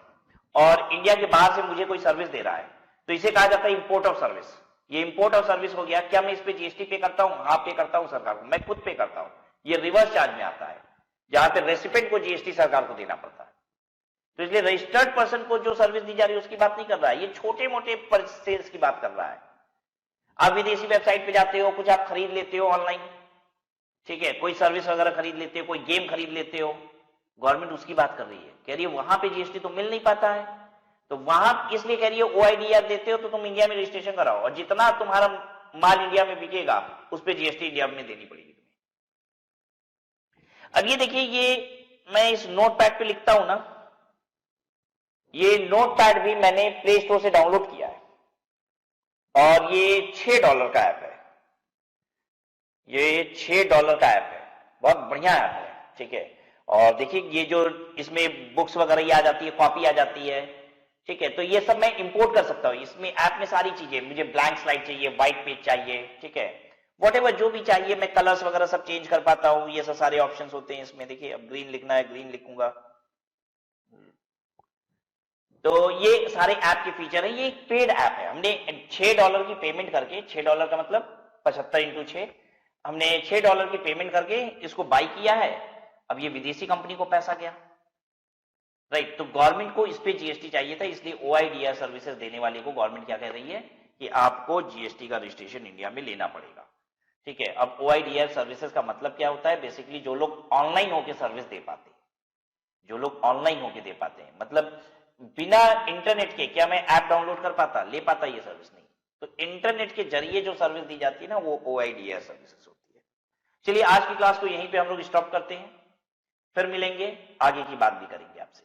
और इंडिया के बाहर से मुझे कोई सर्विस दे रहा है तो इसे कहा जाता है इंपोर्ट ऑफ सर्विस। ये इंपोर्ट ऑफ सर्विस हो गया। क्या मैं इस पे जीएसटी पे करता हूं? हाँ पे करता हूं सरकार को, मैं खुद पे करता हूं। ये रिवर्स चार्ज में आता है जहां पे रेसिपेंट को जीएसटी सरकार को देना पड़ता है। तो इसलिए रजिस्टर्ड पर्सन को जो सर्विस दी जा रही है उसकी बात नहीं कर रहा है, ये छोटे मोटे परचेज की बात कर रहा है। आप विदेशी वेबसाइट पे जाते हो, कुछ आप खरीद लेते हो ऑनलाइन, ठीक है, कोई सर्विस वगैरह खरीद लेते हो, कोई गेम खरीद लेते हो, गवर्नमेंट उसकी बात कर रही है, कह रही है वहां पे जीएसटी तो मिल नहीं पाता है, तो वहां इसलिए कह रही है ओआईडीआर देते हो तो तुम इंडिया में रजिस्ट्रेशन कराओ और जितना तुम्हारा माल इंडिया में बिकेगा उस पर जीएसटी इंडिया में देनी पड़ेगी तुम्हें। अब ये देखिए, ये मैं इस नोट पैड पे लिखता हूं ना, ये नोट पैड भी मैंने प्ले स्टोर से डाउनलोड किया है और ये $6 का ऐप है। ये $6 का ऐप है, बहुत बढ़िया ऐप है, ठीक है। और देखिए ये जो इसमें बुक्स वगैरह ये आ जाती है, कॉपी आ जाती है, ठीक है, तो ये सब मैं इंपोर्ट कर सकता हूं। इसमें ऐप में सारी चीजें, मुझे ब्लैंक स्लाइड चाहिए, व्हाइट पेज चाहिए, ठीक है, व्हाटएवर जो भी चाहिए, मैं कलर्स वगैरह सब चेंज कर पाता हूं। ये सब सारे ऑप्शंस होते हैं इसमें। देखिए अब ग्रीन लिखना है, ग्रीन लिखूंगा। तो ये सारे ऐप के फीचर है। ये एक पेड ऐप है। हमने $6 की पेमेंट करके, $6 का मतलब 75 × 6, हमने $6 की पेमेंट करके इसको बाई किया है। अब ये विदेशी कंपनी को पैसा गया, राइट। तो गवर्नमेंट को इस पे जीएसटी चाहिए था, इसलिए ओआईडीआर सर्विसेज देने वाले को गवर्नमेंट क्या कह रही है कि आपको जीएसटी का रजिस्ट्रेशन इंडिया में लेना पड़ेगा, ठीक है। अब ओआईडीआर सर्विसेज का मतलब क्या होता है? बेसिकली जो लोग ऑनलाइन होकर सर्विस दे पाते हैं, जो लोग ऑनलाइन होकर दे पाते हैं, मतलब बिना इंटरनेट के क्या मैं ऐप डाउनलोड कर पाता, ले पाता ये सर्विस? नहीं। तो इंटरनेट के जरिए जो सर्विस दी जाती है ना, वो ओआईडीआर सर्विसेज होती है। चलिए आज की क्लास को यहीं पे हम लोग स्टॉप करते हैं, फिर मिलेंगे, आगे की बात भी करेंगे आपसे।